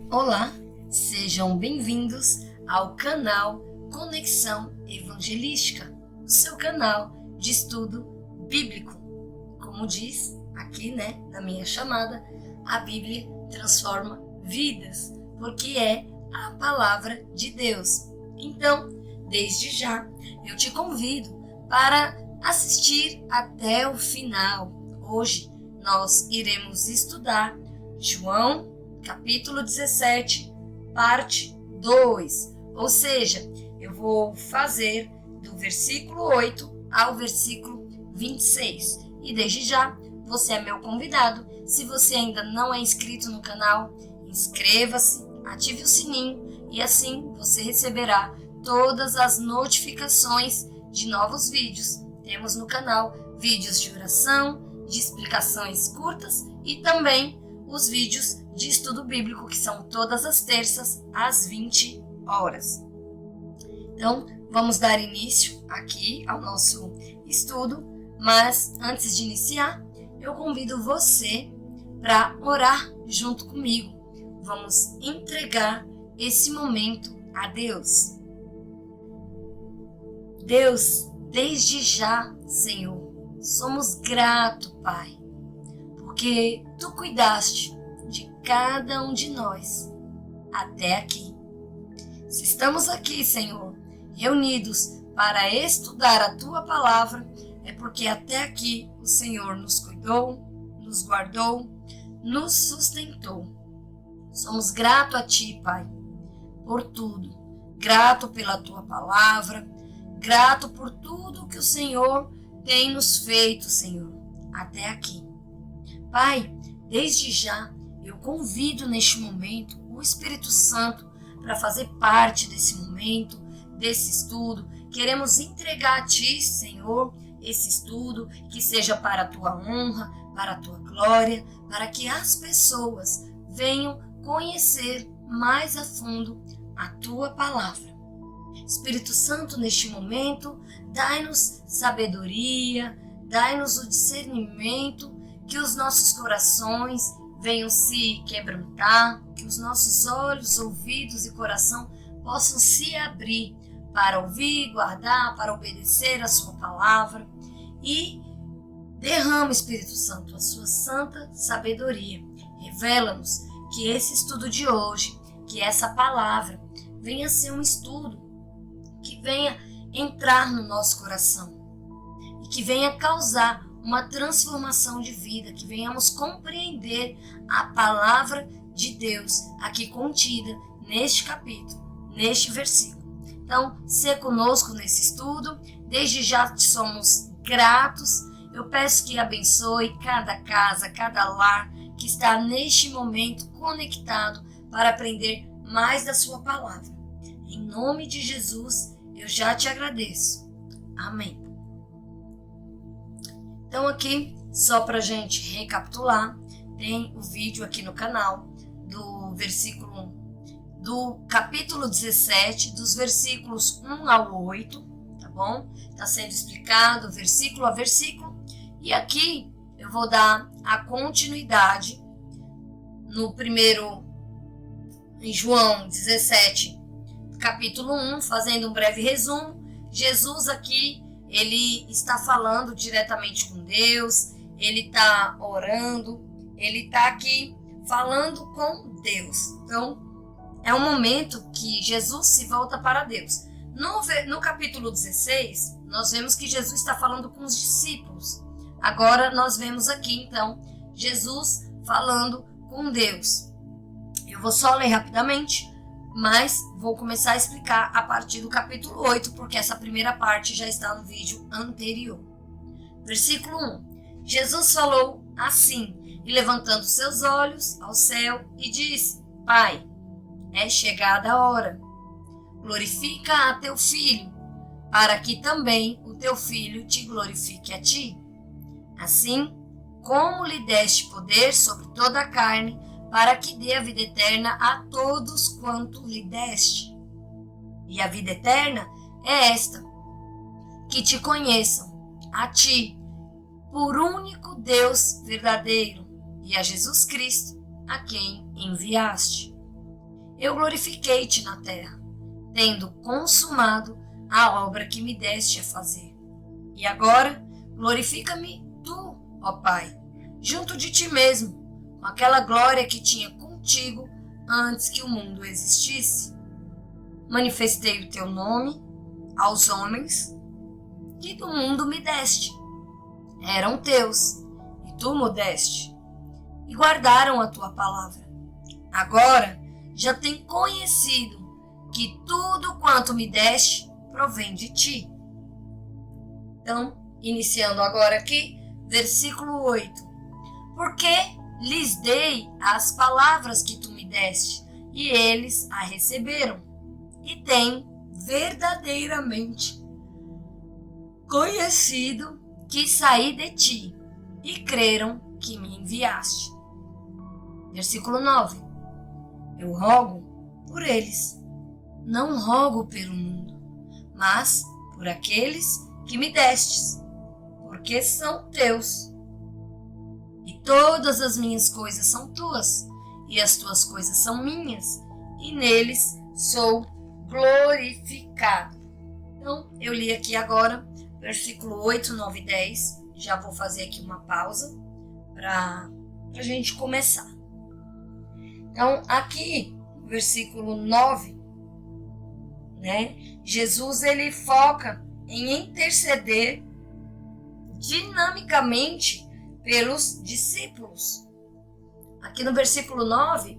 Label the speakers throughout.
Speaker 1: Olá, sejam bem-vindos ao canal Conexão Evangelística, o seu canal de estudo bíblico. Como diz aqui, na minha chamada, a Bíblia transforma vidas, porque é a palavra de Deus. Então, desde já, eu te convido para assistir até o final. Hoje nós iremos estudar João capítulo 17, parte 2. Ou seja, eu vou fazer do versículo 8 ao versículo 26. E desde já, você é meu convidado. Se você ainda não é inscrito no canal, inscreva-se, ative o sininho e assim você receberá todas as notificações de novos vídeos. Temos no canal vídeos de oração, de explicações curtas e também os vídeos de estudo bíblico, que são todas as terças, às 20 horas. Então, vamos dar início aqui ao nosso estudo, mas antes de iniciar, eu convido você para orar junto comigo. Vamos entregar esse momento a Deus. Deus, desde já, Senhor, somos gratos, Pai, porque Tu cuidaste de cada um de nós até aqui. Se estamos aqui, Senhor, reunidos para estudar a Tua palavra, é porque até aqui o Senhor nos cuidou, nos guardou, nos sustentou. Somos gratos a Ti, Pai, por tudo. Grato pela Tua palavra, grato por tudo que o Senhor tem nos feito, Senhor, até aqui. Pai, desde já, eu convido neste momento o Espírito Santo para fazer parte desse momento, desse estudo. Queremos entregar a Ti, Senhor, esse estudo, que seja para a Tua honra, para a Tua glória, para que as pessoas venham conhecer mais a fundo a Tua palavra. Espírito Santo, neste momento, dai-nos sabedoria, dai-nos o discernimento, que os nossos corações venham se quebrantar, que os nossos olhos, ouvidos e coração possam se abrir para ouvir, guardar, para obedecer a Sua palavra. E derrama, Espírito Santo, a Sua santa sabedoria. Revela-nos que esse estudo de hoje, que essa palavra venha ser um estudo que venha entrar no nosso coração e que venha causar uma transformação de vida, que venhamos compreender a palavra de Deus aqui contida neste capítulo, neste versículo. Então, se conosco nesse estudo, desde já te somos gratos. Eu peço que abençoe cada casa, cada lar que está neste momento conectado para aprender mais da Sua palavra. Em nome de Jesus, eu já te agradeço. Amém. Então aqui, só para a gente recapitular, tem o vídeo aqui no canal do capítulo 17, dos versículos 1 ao 8, tá bom? Está sendo explicado versículo a versículo. E aqui eu vou dar a continuidade no primeiro, em João 17, capítulo 1, fazendo um breve resumo. Jesus aqui, ele está falando diretamente com Deus, ele está orando, ele está aqui falando com Deus. Então, é um momento que Jesus se volta para Deus. No capítulo 16, nós vemos que Jesus está falando com os discípulos. Agora, nós vemos aqui, então, Jesus falando com Deus. Eu vou só ler rapidamente, mas vou começar a explicar a partir do capítulo 8, porque essa primeira parte já está no vídeo anterior. Versículo 1. Jesus falou assim, e levantando seus olhos ao céu, e disse: Pai, é chegada a hora. Glorifica a teu Filho, para que também o teu Filho te glorifique a ti. Assim, como lhe deste poder sobre toda a carne, para que dê a vida eterna a todos quanto lhe deste. E a vida eterna é esta, que te conheçam, a ti, por único Deus verdadeiro, e a Jesus Cristo, a quem enviaste. eu glorifiquei-te na terra, tendo consumado a obra que me deste a fazer. E agora, glorifica-me tu, ó Pai, junto de ti mesmo, com aquela glória que tinha contigo antes que o mundo existisse. Manifestei o teu nome aos homens que do mundo me deste. Eram teus, e tu me deste, e guardaram a tua palavra. Agora já tem conhecido que tudo quanto me deste provém de ti. Então, iniciando agora aqui, versículo 8. Porque lhes dei as palavras que tu me deste, e eles a receberam, e têm verdadeiramente conhecido que saí de ti, e creram que me enviaste. Versículo 9. Eu rogo por eles, não rogo pelo mundo, mas por aqueles que me destes, porque são teus. E todas as minhas coisas são tuas, e as tuas coisas são minhas, e neles sou glorificado. Então, eu li aqui agora, versículo 8, 9 e 10. Já vou fazer aqui uma pausa para a gente começar. Então, aqui, no versículo 9, Jesus ele foca em interceder dinamicamente pelos discípulos. Aqui no versículo 9,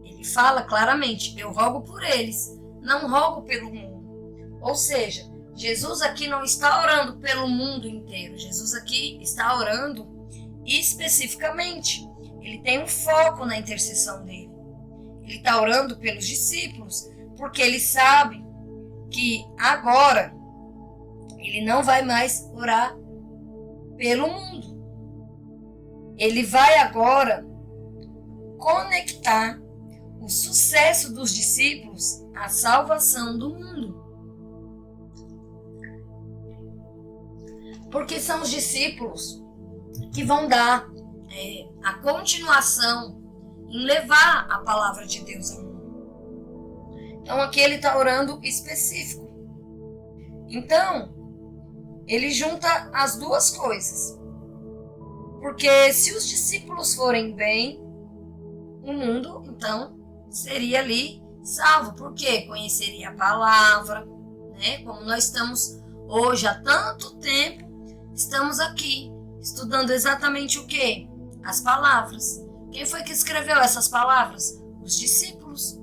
Speaker 1: ele fala claramente: eu rogo por eles, não rogo pelo mundo. Ou seja, Jesus aqui não está orando pelo mundo inteiro. Jesus aqui está orando especificamente. Ele tem um foco na intercessão dele. Ele está orando pelos discípulos, porque ele sabe que agora ele não vai mais orar pelo mundo. Ele vai agora conectar o sucesso dos discípulos à salvação do mundo. Porque são os discípulos que vão dar a continuação em levar a palavra de Deus ao mundo. Então aqui ele está orando específico. Então, ele junta as duas coisas. Porque se os discípulos forem bem, o mundo, então, seria ali salvo. Por quê? Conheceria a palavra, Como nós estamos hoje há tanto tempo, estamos aqui estudando exatamente o quê? As palavras. Quem foi que escreveu essas palavras? Os discípulos.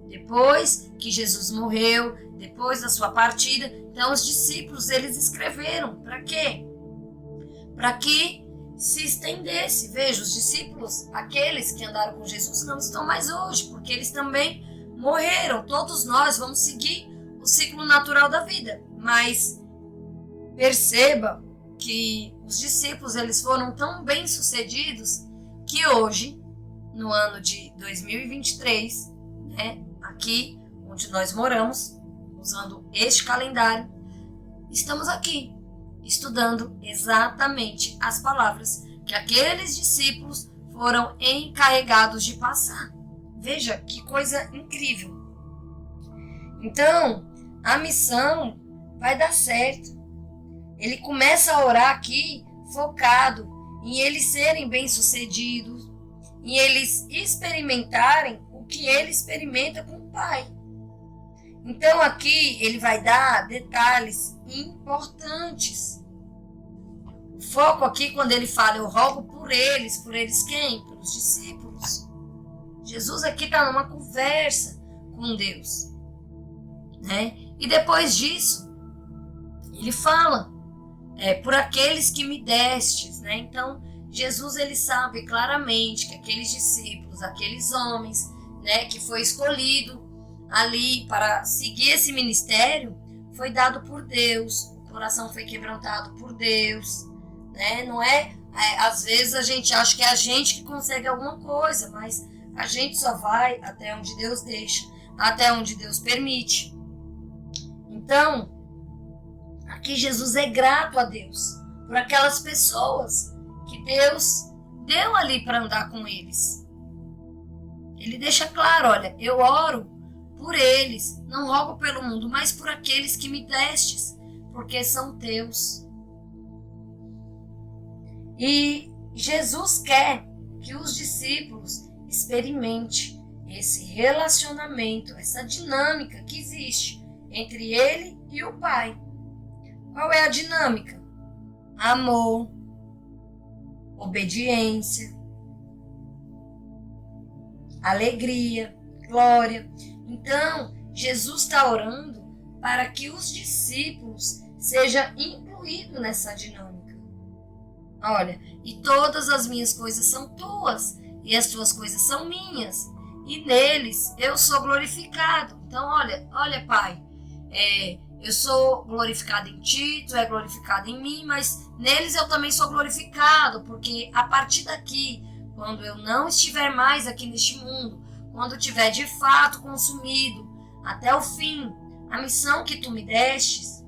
Speaker 1: Depois que Jesus morreu, depois da sua partida, então os discípulos, eles escreveram. Para quê? Para que se estendesse. Veja, os discípulos, aqueles que andaram com Jesus, não estão mais hoje, porque eles também morreram. Todos nós vamos seguir o ciclo natural da vida. Mas perceba que os discípulos, eles foram tão bem sucedidos que hoje, no ano de 2023, aqui onde nós moramos, usando este calendário, estamos aqui estudando exatamente as palavras que aqueles discípulos foram encarregados de passar. Veja que coisa incrível. Então, a missão vai dar certo. Ele começa a orar aqui focado em eles serem bem-sucedidos, em eles experimentarem o que ele experimenta com o Pai. Então aqui ele vai dar detalhes importantes. O foco aqui, quando ele fala, eu rogo por eles quem? Pelos discípulos. Jesus aqui está numa conversa com Deus. E depois disso, ele fala, por aqueles que me destes. Então, Jesus ele sabe claramente que aqueles discípulos, aqueles homens, que foi escolhido ali para seguir esse ministério, foi dado por Deus, o coração foi quebrantado por Deus, Não às vezes a gente acha que é a gente que consegue alguma coisa, mas a gente só vai até onde Deus deixa, até onde Deus permite. Então, aqui Jesus é grato a Deus por aquelas pessoas que Deus deu ali para andar com eles. ele deixa claro, olha, eu oro por eles, não rogo pelo mundo, mas por aqueles que me destes, porque são teus. E Jesus quer que os discípulos experimentem esse relacionamento, essa dinâmica que existe entre ele e o Pai. Qual é a dinâmica? Amor, obediência, alegria, glória. Então, Jesus está orando para que os discípulos sejam incluídos nessa dinâmica. Olha, e todas as minhas coisas são tuas, e as tuas coisas são minhas, e neles eu sou glorificado. Então, olha, Pai, eu sou glorificado em ti, tu é glorificado em mim, mas neles eu também sou glorificado, porque a partir daqui, quando eu não estiver mais aqui neste mundo, quando tiver de fato consumido até o fim a missão que tu me destes,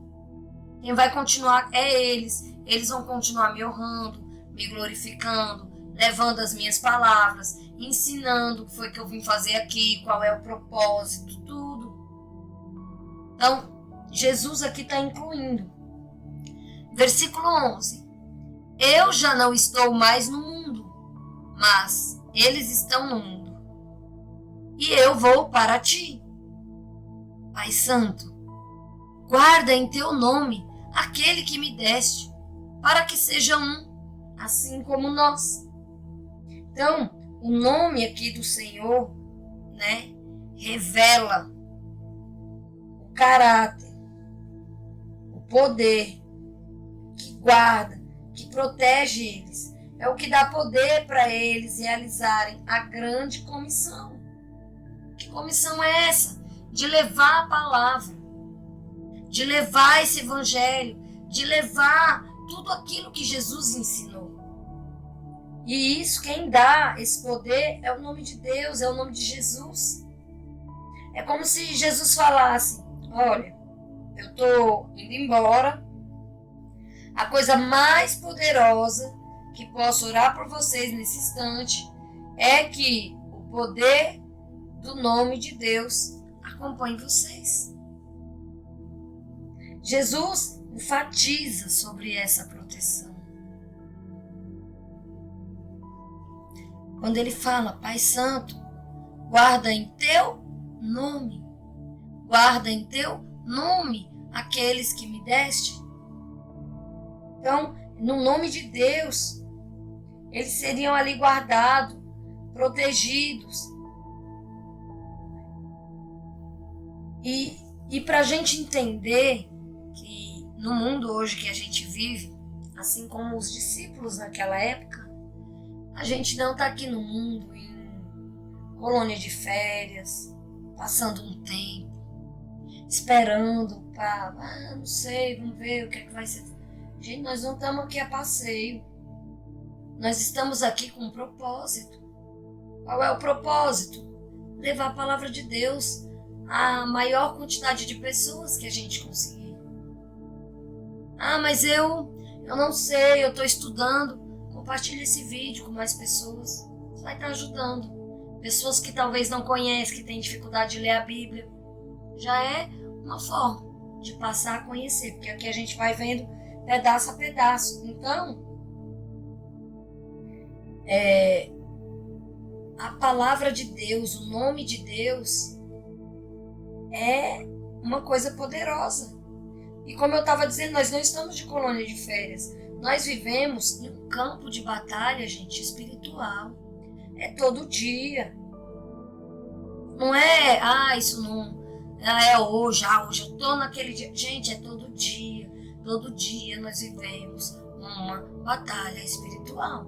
Speaker 1: quem vai continuar é eles. Eles vão continuar me honrando, me glorificando, levando as minhas palavras, ensinando o que foi que eu vim fazer aqui, qual é o propósito, tudo. Então, Jesus aqui está incluindo. Versículo 11. Eu já não estou mais no mundo, mas eles estão no mundo. E eu vou para ti. Pai Santo, guarda em teu nome aquele que me deste, para que seja um, assim como nós. Então, o nome aqui do Senhor, revela o caráter, o poder que guarda, que protege eles. É o que dá poder para eles realizarem a grande comissão. Que comissão é essa? De levar a palavra, de levar esse evangelho, de levar tudo aquilo que Jesus ensinou. E isso, quem dá esse poder é o nome de Deus, é o nome de Jesus. É como se Jesus falasse, olha, eu estou indo embora, a coisa mais poderosa que posso orar por vocês nesse instante é que o poder do nome de Deus acompanhe vocês. Jesus enfatiza sobre essa proteção. Quando ele fala, Pai Santo, guarda em teu nome, guarda em teu nome aqueles que me deste. Então, no nome de Deus, eles seriam ali guardados, protegidos. E para a gente entender que no mundo hoje que a gente vive, assim como os discípulos naquela época, a gente não está aqui no mundo em colônia de férias, passando um tempo, esperando para, não sei, vamos ver o que é que vai ser. Gente, nós não estamos aqui a passeio. Nós estamos aqui com um propósito. Qual é o propósito? Levar a palavra de Deus a maior quantidade de pessoas que a gente conseguir. Ah, mas eu não sei, eu estou estudando. Compartilhe esse vídeo com mais pessoas. Você vai estar ajudando. Pessoas que talvez não conhecem, que têm dificuldade de ler a Bíblia. Já é uma forma de passar a conhecer, porque aqui a gente vai vendo pedaço a pedaço. Então, a palavra de Deus, o nome de Deus, é uma coisa poderosa. E como eu estava dizendo, nós não estamos de colônia de férias. Nós vivemos em um campo de batalha, gente, espiritual. É todo dia. Não é, isso não é hoje, hoje eu estou naquele dia. Gente, é todo dia. Todo dia nós vivemos uma batalha espiritual.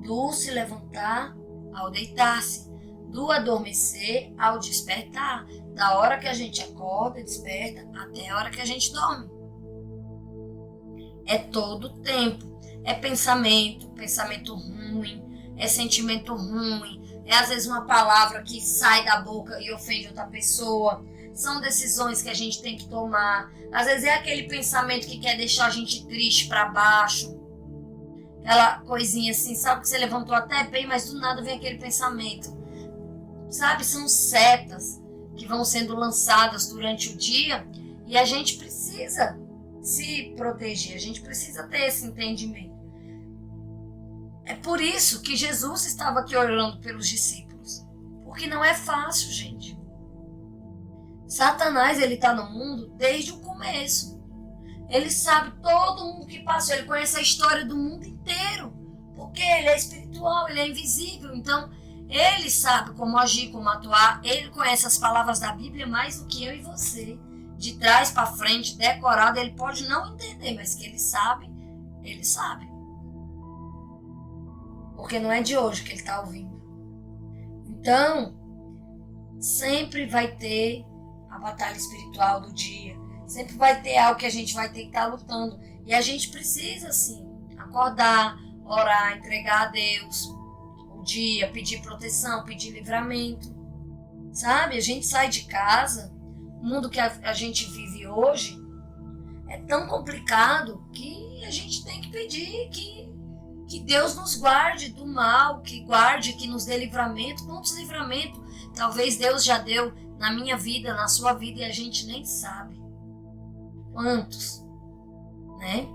Speaker 1: Do se levantar ao deitar-se, do adormecer ao despertar, da hora que a gente acorda, desperta, até a hora que a gente dorme. É todo o tempo. É pensamento ruim, é sentimento ruim, é às vezes uma palavra que sai da boca e ofende outra pessoa. São decisões que a gente tem que tomar. Às vezes é aquele pensamento que quer deixar a gente triste para baixo. Aquela coisinha assim, sabe que você levantou até bem, mas do nada vem aquele pensamento. sabe? São setas que vão sendo lançadas durante o dia e a gente precisa se proteger, a gente precisa ter esse entendimento. É por isso que Jesus estava aqui orando pelos discípulos, porque não é fácil, gente. Satanás, ele está no mundo desde o começo. Ele sabe todo mundo que passou, ele conhece a história do mundo inteiro, porque ele é espiritual, ele é invisível, então ele sabe como agir, como atuar, ele conhece as palavras da Bíblia mais do que eu e você, de trás para frente, decorado. Ele pode não entender, mas que ele sabe, ele sabe. Porque não é de hoje que ele está ouvindo. Então, sempre vai ter a batalha espiritual do dia, sempre vai ter algo que a gente vai ter que estar lutando. E a gente precisa, assim, acordar, orar, entregar a Deus o dia, pedir proteção, pedir livramento. Sabe? A gente sai de casa, o mundo que a gente vive hoje é tão complicado que a gente tem que pedir que Deus nos guarde do mal, que guarde, que nos dê livramento. Quantos livramentos talvez Deus já deu na minha vida, na sua vida, e a gente nem sabe. Quantos? Né?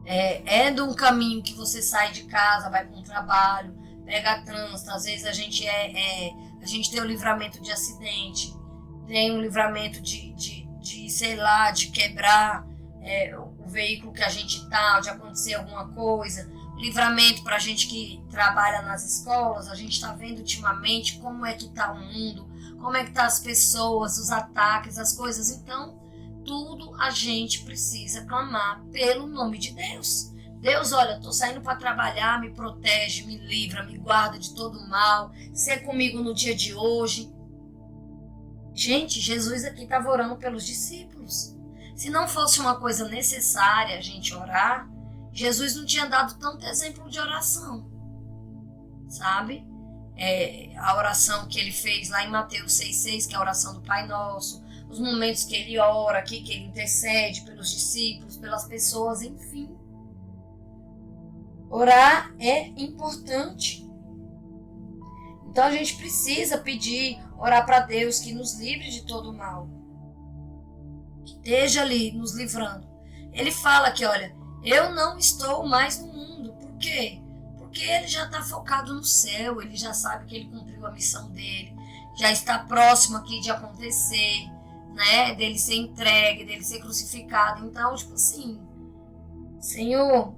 Speaker 1: É de um caminho que você sai de casa, vai para um trabalho, pega trânsito, às vezes a gente tem o livramento de acidente, tem um livramento de sei lá, de quebrar o veículo que a gente tá, de acontecer alguma coisa. Livramento para a gente que trabalha nas escolas, a gente está vendo ultimamente como é que está o mundo, como é que tá as pessoas, os ataques, as coisas. Então, tudo a gente precisa clamar pelo nome de Deus. Deus, olha, estou saindo para trabalhar, me protege, me livra, me guarda de todo mal, ser comigo no dia de hoje. Gente, Jesus aqui estava orando pelos discípulos. Se não fosse uma coisa necessária a gente orar, Jesus não tinha dado tanto exemplo de oração, sabe? A oração que ele fez lá em Mateus 6,6, que é a oração do Pai Nosso, os momentos que ele ora aqui, que ele intercede pelos discípulos, pelas pessoas, enfim. Orar é importante. Então a gente precisa pedir, orar para Deus que nos livre de todo o mal, que esteja ali nos livrando. Ele fala que, olha, eu não estou mais no mundo. Por quê? Porque ele já está focado no céu, ele já sabe que ele cumpriu a missão dele, já está próximo aqui de acontecer, né? Dele ser entregue, dele ser crucificado. Então, tipo assim, Senhor,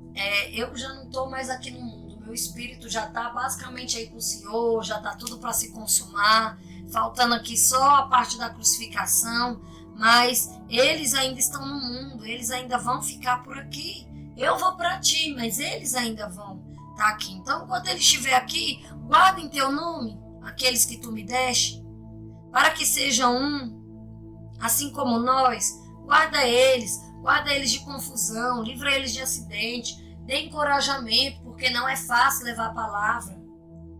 Speaker 1: eu já não estou mais aqui no mundo, meu espírito já está basicamente aí com o Senhor, já está tudo para se consumar, faltando aqui só a parte da crucificação, mas eles ainda estão no mundo, eles ainda vão ficar por aqui. Eu vou para ti, mas eles ainda vão estar aqui. Então, enquanto ele estiver aqui, guarda em teu nome aqueles que tu me deste, para que sejam um, assim como nós. Guarda eles de confusão, livra eles de acidente, dê encorajamento, porque não é fácil levar a palavra.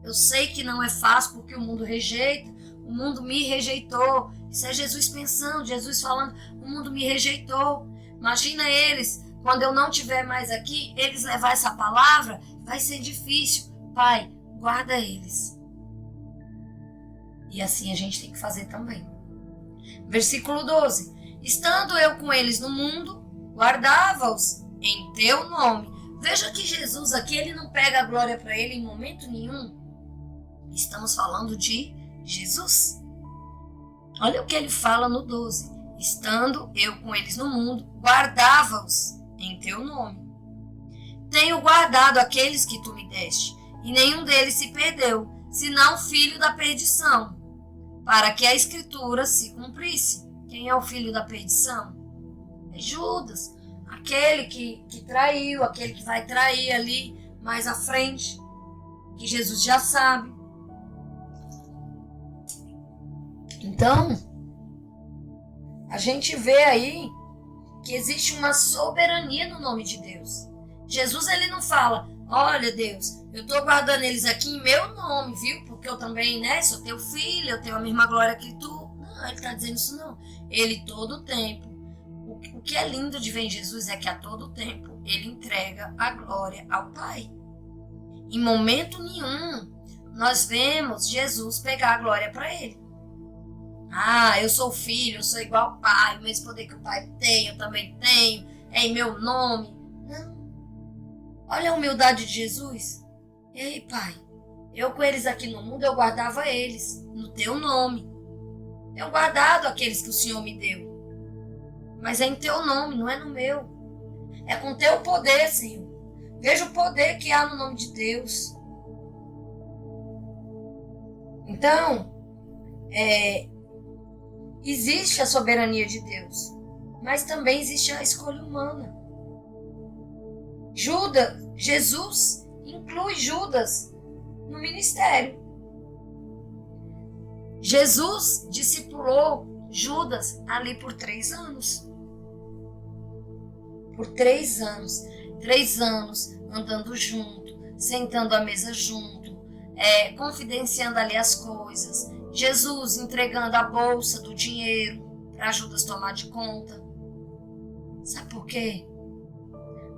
Speaker 1: Eu sei que não é fácil porque o mundo rejeita, o mundo me rejeitou. Isso é Jesus pensando, Jesus falando, o mundo me rejeitou. Imagina eles, quando eu não estiver mais aqui, eles levar essa palavra, vai ser difícil. Pai, guarda eles. E assim a gente tem que fazer também. Versículo 12. Estando eu com eles no mundo, guardava-os em teu nome. Veja que Jesus aqui, ele não pega a glória para ele em momento nenhum. Estamos falando de Jesus. Olha o que ele fala no 12. Estando eu com eles no mundo, guardava-os em teu nome. Tenho guardado aqueles que tu me deste, e nenhum deles se perdeu, senão o filho da perdição, para que a escritura se cumprisse. Quem é o filho da perdição? É Judas, aquele que traiu, aquele que vai trair ali mais à frente, que Jesus já sabe. Então, a gente vê aí que existe uma soberania no nome de Deus. Jesus, ele não fala, olha Deus, eu estou guardando eles aqui em meu nome, viu? Porque eu também, né, sou teu filho, eu tenho a mesma glória que tu. Não, ele está dizendo isso não. Ele todo o tempo. O que é lindo de ver em Jesus é que a todo tempo ele entrega a glória ao Pai. Em momento nenhum nós vemos Jesus pegar a glória para ele. Ah, eu sou filho, eu sou igual ao pai, o mesmo poder que o pai tem, eu também tenho, é em meu nome. Não. Olha a humildade de Jesus. Ei, pai, eu com eles aqui no mundo, eu guardava eles no teu nome. Tenho guardado aqueles que o Senhor me deu. Mas é em teu nome, não é no meu. É com teu poder, Senhor. Veja o poder que há no nome de Deus. Então, existe a soberania de Deus, mas também existe a escolha humana. Jesus inclui Judas no ministério. Jesus discipulou Judas ali por 3 anos. Por 3 anos. 3 anos andando junto, sentando à mesa junto, confidenciando ali as coisas. Jesus entregando a bolsa do dinheiro para Judas tomar de conta. Sabe por quê?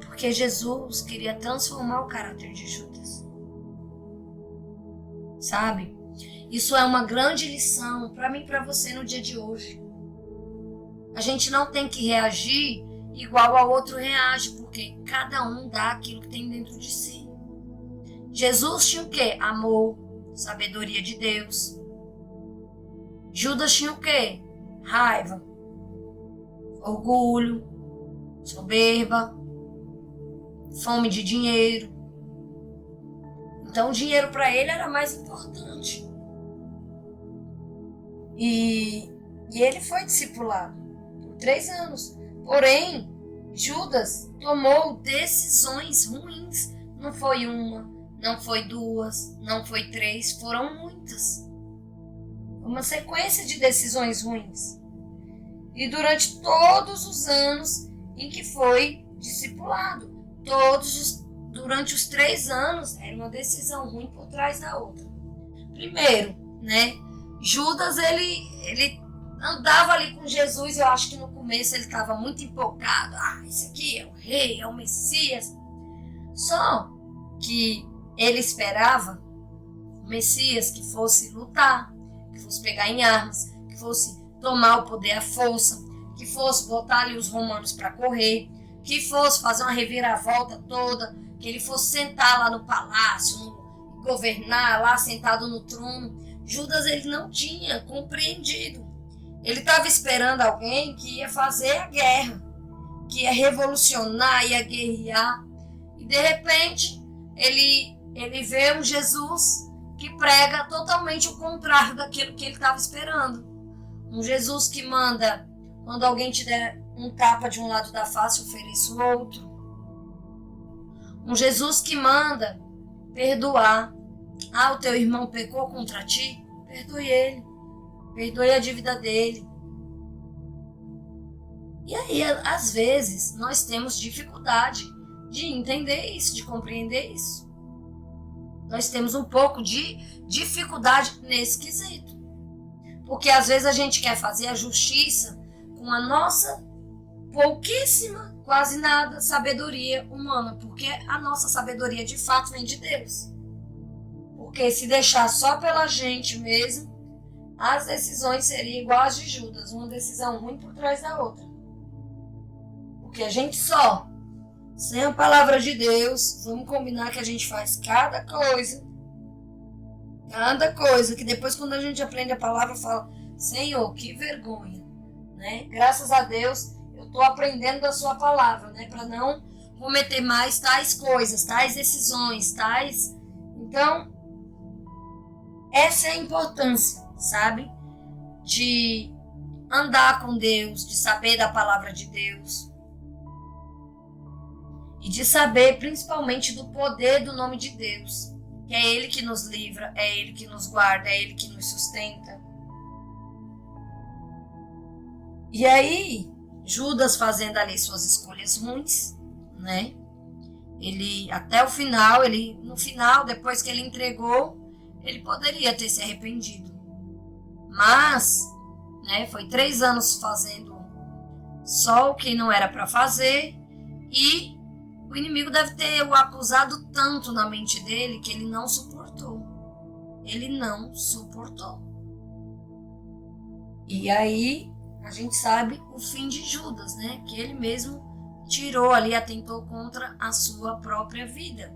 Speaker 1: Porque Jesus queria transformar o caráter de Judas. Sabe? Isso é uma grande lição para mim e para você no dia de hoje. A gente não tem que reagir igual ao outro reage, porque cada um dá aquilo que tem dentro de si. Jesus tinha o quê? Amor, sabedoria de Deus. Judas tinha o quê? Raiva, orgulho, soberba, fome de dinheiro. Então o dinheiro para ele era mais importante. E ele foi discipulado por 3 anos. Porém, Judas tomou decisões ruins. Não foi uma, não foi 2, não foi 3, foram muitas. Uma sequência de decisões ruins. E durante todos os anos em que foi discipulado, durante os 3 anos, era uma decisão ruim por trás da outra. Primeiro, Judas, ele andava ali com Jesus. Eu acho que no começo ele estava muito empolgado. Esse aqui é o rei, é o Messias. Só que ele esperava o Messias que fosse lutar, que fosse pegar em armas, que fosse tomar o poder à força, que fosse botar ali os romanos para correr, que fosse fazer uma reviravolta toda, que ele fosse sentar lá no palácio, governar lá sentado no trono. Judas, ele não tinha compreendido. Ele estava esperando alguém que ia fazer a guerra, que ia revolucionar, ia guerrear. E de repente, ele vê um Jesus que prega totalmente o contrário daquilo que ele estava esperando. Um Jesus que manda, quando alguém te der um tapa de um lado da face, ofereça o outro. Um Jesus que manda perdoar. O teu irmão pecou contra ti? Perdoe ele. Perdoe a dívida dele. E aí, às vezes, nós temos dificuldade de entender isso, de compreender isso. Nós temos um pouco de dificuldade nesse quesito. Porque às vezes a gente quer fazer a justiça com a nossa pouquíssima, quase nada, sabedoria humana. Porque a nossa sabedoria de fato vem de Deus. Porque se deixar só pela gente mesmo, as decisões seriam igual às de Judas, uma decisão ruim por trás da outra. Porque a gente só, sem a palavra de Deus, vamos combinar que a gente faz cada coisa, que depois quando a gente aprende a palavra, fala, Senhor, que vergonha, Graças a Deus, eu estou aprendendo da sua palavra, para não cometer mais tais coisas, tais decisões, tais... Então, essa é a importância, sabe? De andar com Deus, de saber da palavra de Deus. E de saber principalmente do poder do nome de Deus. Que é Ele que nos livra, é Ele que nos guarda, é Ele que nos sustenta. E aí, Judas fazendo ali suas escolhas ruins, Ele, até o final, no final, depois que ele entregou, ele poderia ter se arrependido. Mas, foi 3 anos fazendo só o que não era para fazer, e o inimigo deve ter o acusado tanto na mente dele que ele não suportou. ele não suportou. E aí a gente sabe o fim de Judas, né? Que ele mesmo tirou ali, atentou contra a sua própria vida.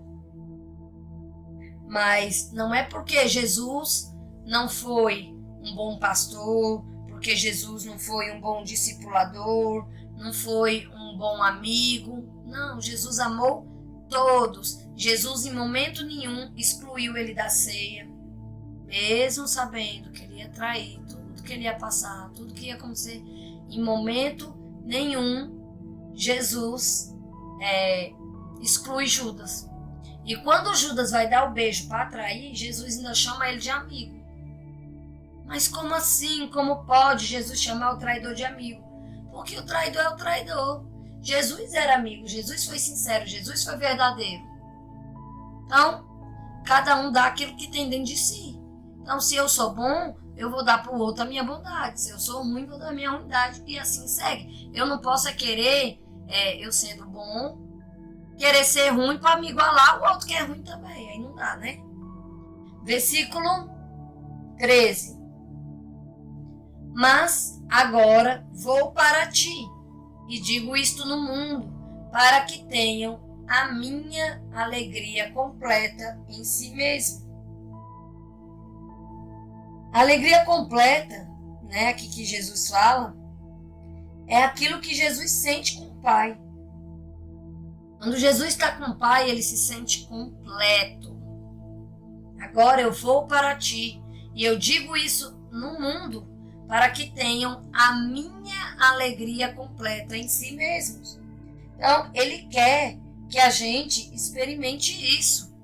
Speaker 1: Mas não é porque Jesus não foi um bom pastor, porque Jesus não foi um bom discipulador, não foi um bom amigo. Não, Jesus amou todos. Jesus em momento nenhum excluiu ele da ceia, mesmo sabendo que ele ia trair, tudo que ele ia passar, tudo que ia acontecer. Em momento nenhum Jesus exclui Judas. E quando Judas vai dar o beijo para trair, Jesus ainda chama ele de amigo. Mas como assim? Como pode Jesus chamar o traidor de amigo? Porque o traidor é o traidor. Jesus era amigo, Jesus foi sincero, Jesus foi verdadeiro. Então, cada um dá aquilo que tem dentro de si. Então, se eu sou bom, eu vou dar para o outro a minha bondade. Se eu sou ruim, vou dar a minha ruindade. E assim segue. Eu não posso querer, eu sendo bom, querer ser ruim para me igualar o outro que é ruim também. Aí não dá, né? Versículo 13. Mas agora vou para ti e digo isto no mundo, para que tenham a minha alegria completa em si mesmo. A alegria completa, né, aqui que Jesus fala, é aquilo que Jesus sente com o Pai. Quando Jesus está com o Pai, ele se sente completo. Agora eu vou para ti e eu digo isso no mundo, para que tenham a minha alegria completa em si mesmos. Então, ele quer que a gente experimente isso.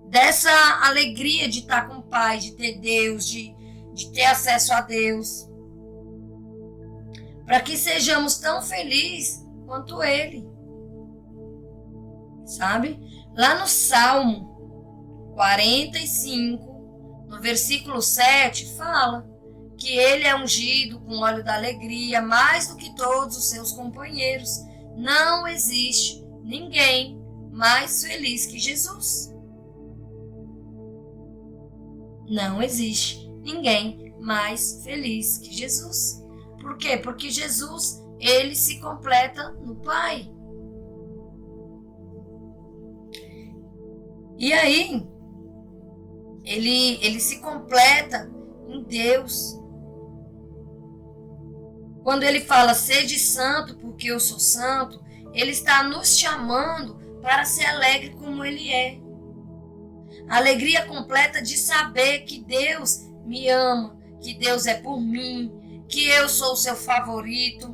Speaker 1: Dessa alegria de estar com o Pai, de ter Deus, de ter acesso a Deus. Para que sejamos tão felizes quanto ele. Sabe? Lá no Salmo 45, no versículo 7, fala que ele é ungido com óleo da alegria mais do que todos os seus companheiros. Não existe ninguém mais feliz que Jesus. Não existe ninguém mais feliz que Jesus. Por quê? Porque Jesus, ele se completa no Pai. E aí, ele se completa em Deus. Quando ele fala, sede santo, porque eu sou santo, ele está nos chamando para ser alegre como ele é. A alegria completa de saber que Deus me ama, que Deus é por mim, que eu sou o seu favorito.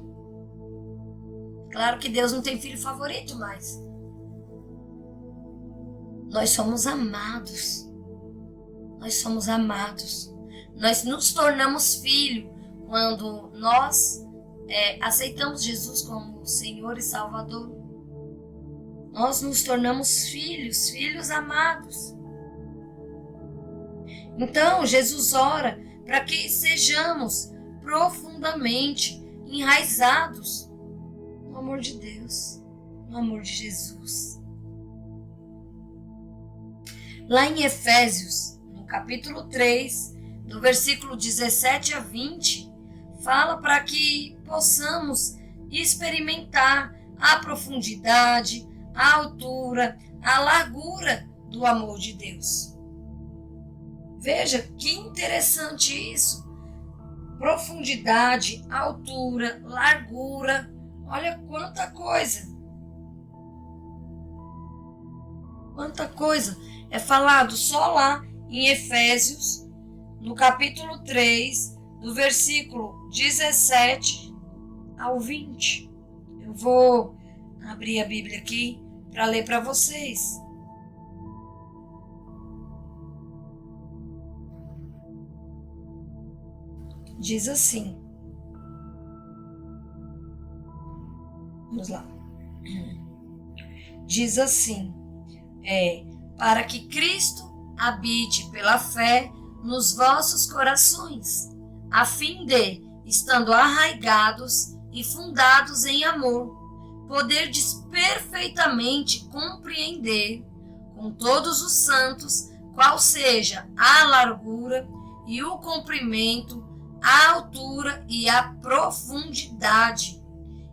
Speaker 1: Claro que Deus não tem filho favorito, mas nós somos amados. Nós somos amados. Nós nos tornamos filhos quando nós aceitamos Jesus como Senhor e Salvador. Nós nos tornamos filhos, filhos amados. Então, Jesus ora para que sejamos profundamente enraizados no amor de Deus, no amor de Jesus. Lá em Efésios, no capítulo 3, do versículo 17 a 20, fala para que possamos experimentar a profundidade, a altura, a largura do amor de Deus. Veja que interessante isso. Profundidade, altura, largura. Olha quanta coisa. Quanta coisa. É falado só lá em Efésios, no capítulo 3, do versículo 17 ao 20. Eu vou abrir a Bíblia aqui para ler para vocês. Diz assim. Vamos lá. Diz assim. Para que Cristo habite pela fé nos vossos corações, a fim de, estando arraigados e fundados em amor, poderdes perfeitamente compreender com todos os santos qual seja a largura e o comprimento, a altura e a profundidade,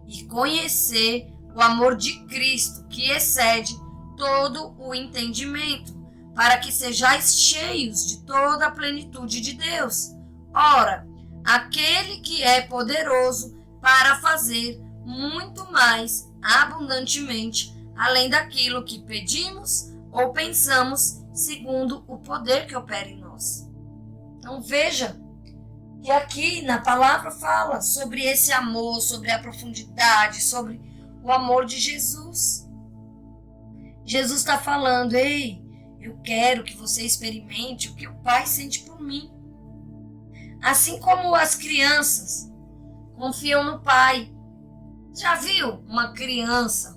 Speaker 1: e conhecer o amor de Cristo, que excede todo o entendimento, para que sejais cheios de toda a plenitude de Deus. Ora, aquele que é poderoso para fazer muito mais abundantemente, além daquilo que pedimos ou pensamos, segundo o poder que opera em nós. Então veja que aqui na palavra fala sobre esse amor, sobre a profundidade, sobre o amor de Jesus. Jesus está falando: ei, eu quero que você experimente o que o Pai sente por mim. Assim como as crianças confiam no Pai. Já viu uma criança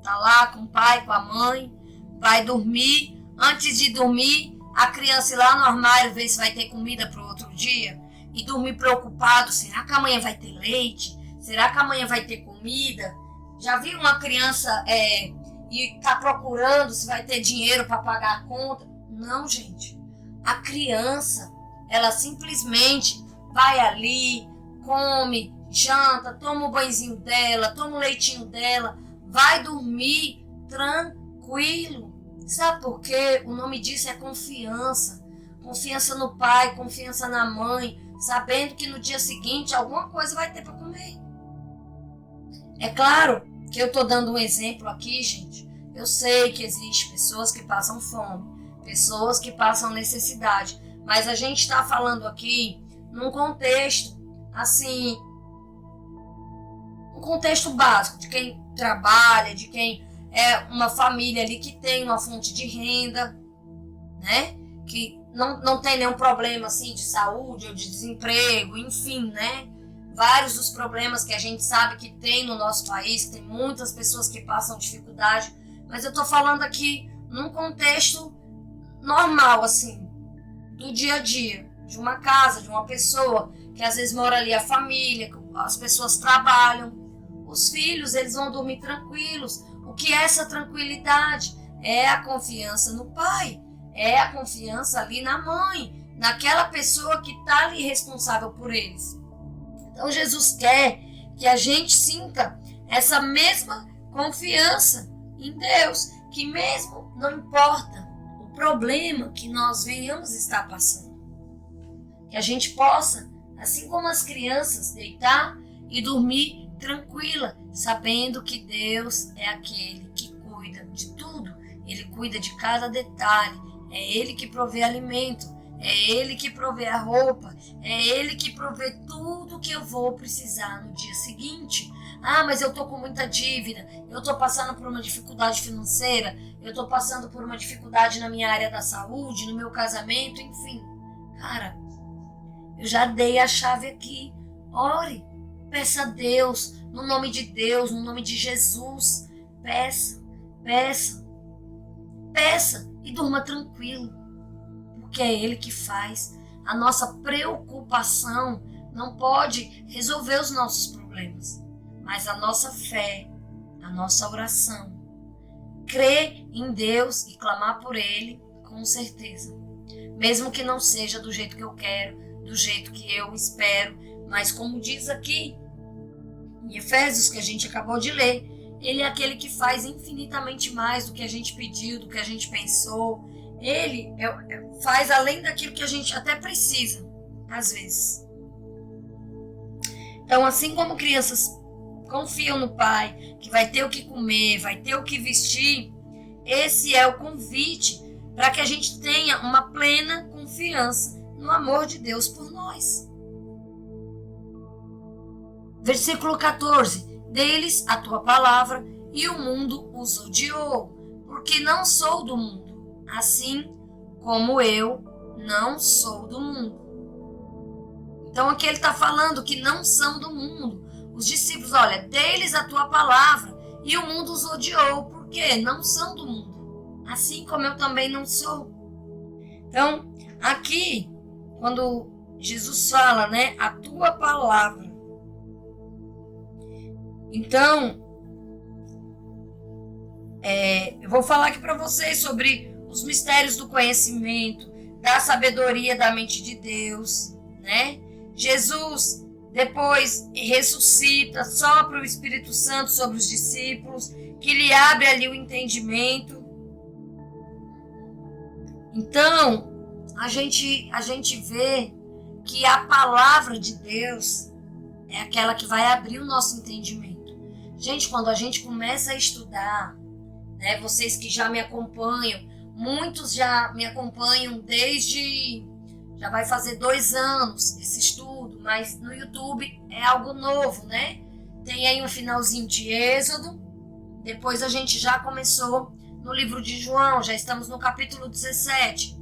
Speaker 1: tá lá com o pai, com a mãe, vai dormir, antes de dormir, a criança ir lá no armário ver se vai ter comida para o outro dia e dormir preocupado: será que amanhã vai ter leite? Será que amanhã vai ter comida? Já viu uma criança e tá procurando se vai ter dinheiro para pagar a conta? Não, gente. A criança, ela simplesmente vai ali, come, janta, toma o banhozinho dela, toma o leitinho dela, vai dormir tranquilo. Sabe por quê? O nome disso é confiança. Confiança no pai, confiança na mãe, sabendo que no dia seguinte alguma coisa vai ter para comer. É claro que eu estou dando um exemplo aqui, gente. Eu sei que existem pessoas que passam fome, pessoas que passam necessidade, mas a gente está falando aqui num contexto, assim, um contexto básico de quem trabalha, de quem é uma família ali que tem uma fonte de renda, né? Que não tem nenhum problema assim de saúde ou de desemprego, enfim, né? Vários dos problemas que a gente sabe que tem no nosso país, tem muitas pessoas que passam dificuldade, mas eu tô falando aqui num contexto normal, assim, do dia a dia, de uma casa, de uma pessoa que às vezes mora ali a família, as pessoas trabalham, os filhos, eles vão dormir tranquilos. O que é essa tranquilidade? É a confiança no pai, é a confiança ali na mãe, naquela pessoa que está ali responsável por eles. Então Jesus quer que a gente sinta essa mesma confiança em Deus, que mesmo não importa o problema que nós venhamos estar passando, que a gente possa, assim como as crianças, deitar e dormir tranquila, sabendo que Deus é aquele que cuida de tudo. Ele cuida de cada detalhe. É Ele que provê alimento, é Ele que provê a roupa, é Ele que provê tudo que eu vou precisar no dia seguinte. Ah, mas eu tô com muita dívida, eu tô passando por uma dificuldade financeira, eu tô passando por uma dificuldade na minha área da saúde, no meu casamento, enfim. Cara, eu já dei a chave aqui. Ore, peça a Deus, no nome de Deus, no nome de Jesus. Peça, peça, peça e durma tranquilo, porque é Ele que faz. A nossa preocupação não pode resolver os nossos problemas, mas a nossa fé, a nossa oração, crer em Deus e clamar por Ele, com certeza. Mesmo que não seja do jeito que eu quero, do jeito que eu espero, mas como diz aqui em Efésios, que a gente acabou de ler, Ele é aquele que faz infinitamente mais do que a gente pediu, do que a gente pensou. Ele faz além daquilo que a gente até precisa, às vezes. Então, assim como crianças confiam no Pai, que vai ter o que comer, vai ter o que vestir, esse é o convite para que a gente tenha uma plena confiança no amor de Deus por nós. Versículo 14. Deles a tua palavra, e o mundo os odiou, porque não sou do mundo, assim como eu não sou do mundo. Então aqui ele está falando que não são do mundo. Os discípulos, olha, deles a tua palavra, e o mundo os odiou, porque não são do mundo, assim como eu também não sou. Então, aqui, quando Jesus fala, né, a tua palavra, então, eu vou falar aqui para vocês sobre os mistérios do conhecimento, da sabedoria da mente de Deus, né? Jesus depois ressuscita, sopra o Espírito Santo sobre os discípulos, que lhe abre ali o entendimento. Então, a gente vê que a palavra de Deus é aquela que vai abrir o nosso entendimento. Gente, quando a gente começa a estudar, né, vocês que já me acompanham, muitos já me acompanham desde... Já vai fazer 2 anos esse estudo, mas no YouTube é algo novo, né? Tem aí um finalzinho de Êxodo, depois a gente já começou no livro de João, já estamos no capítulo 17.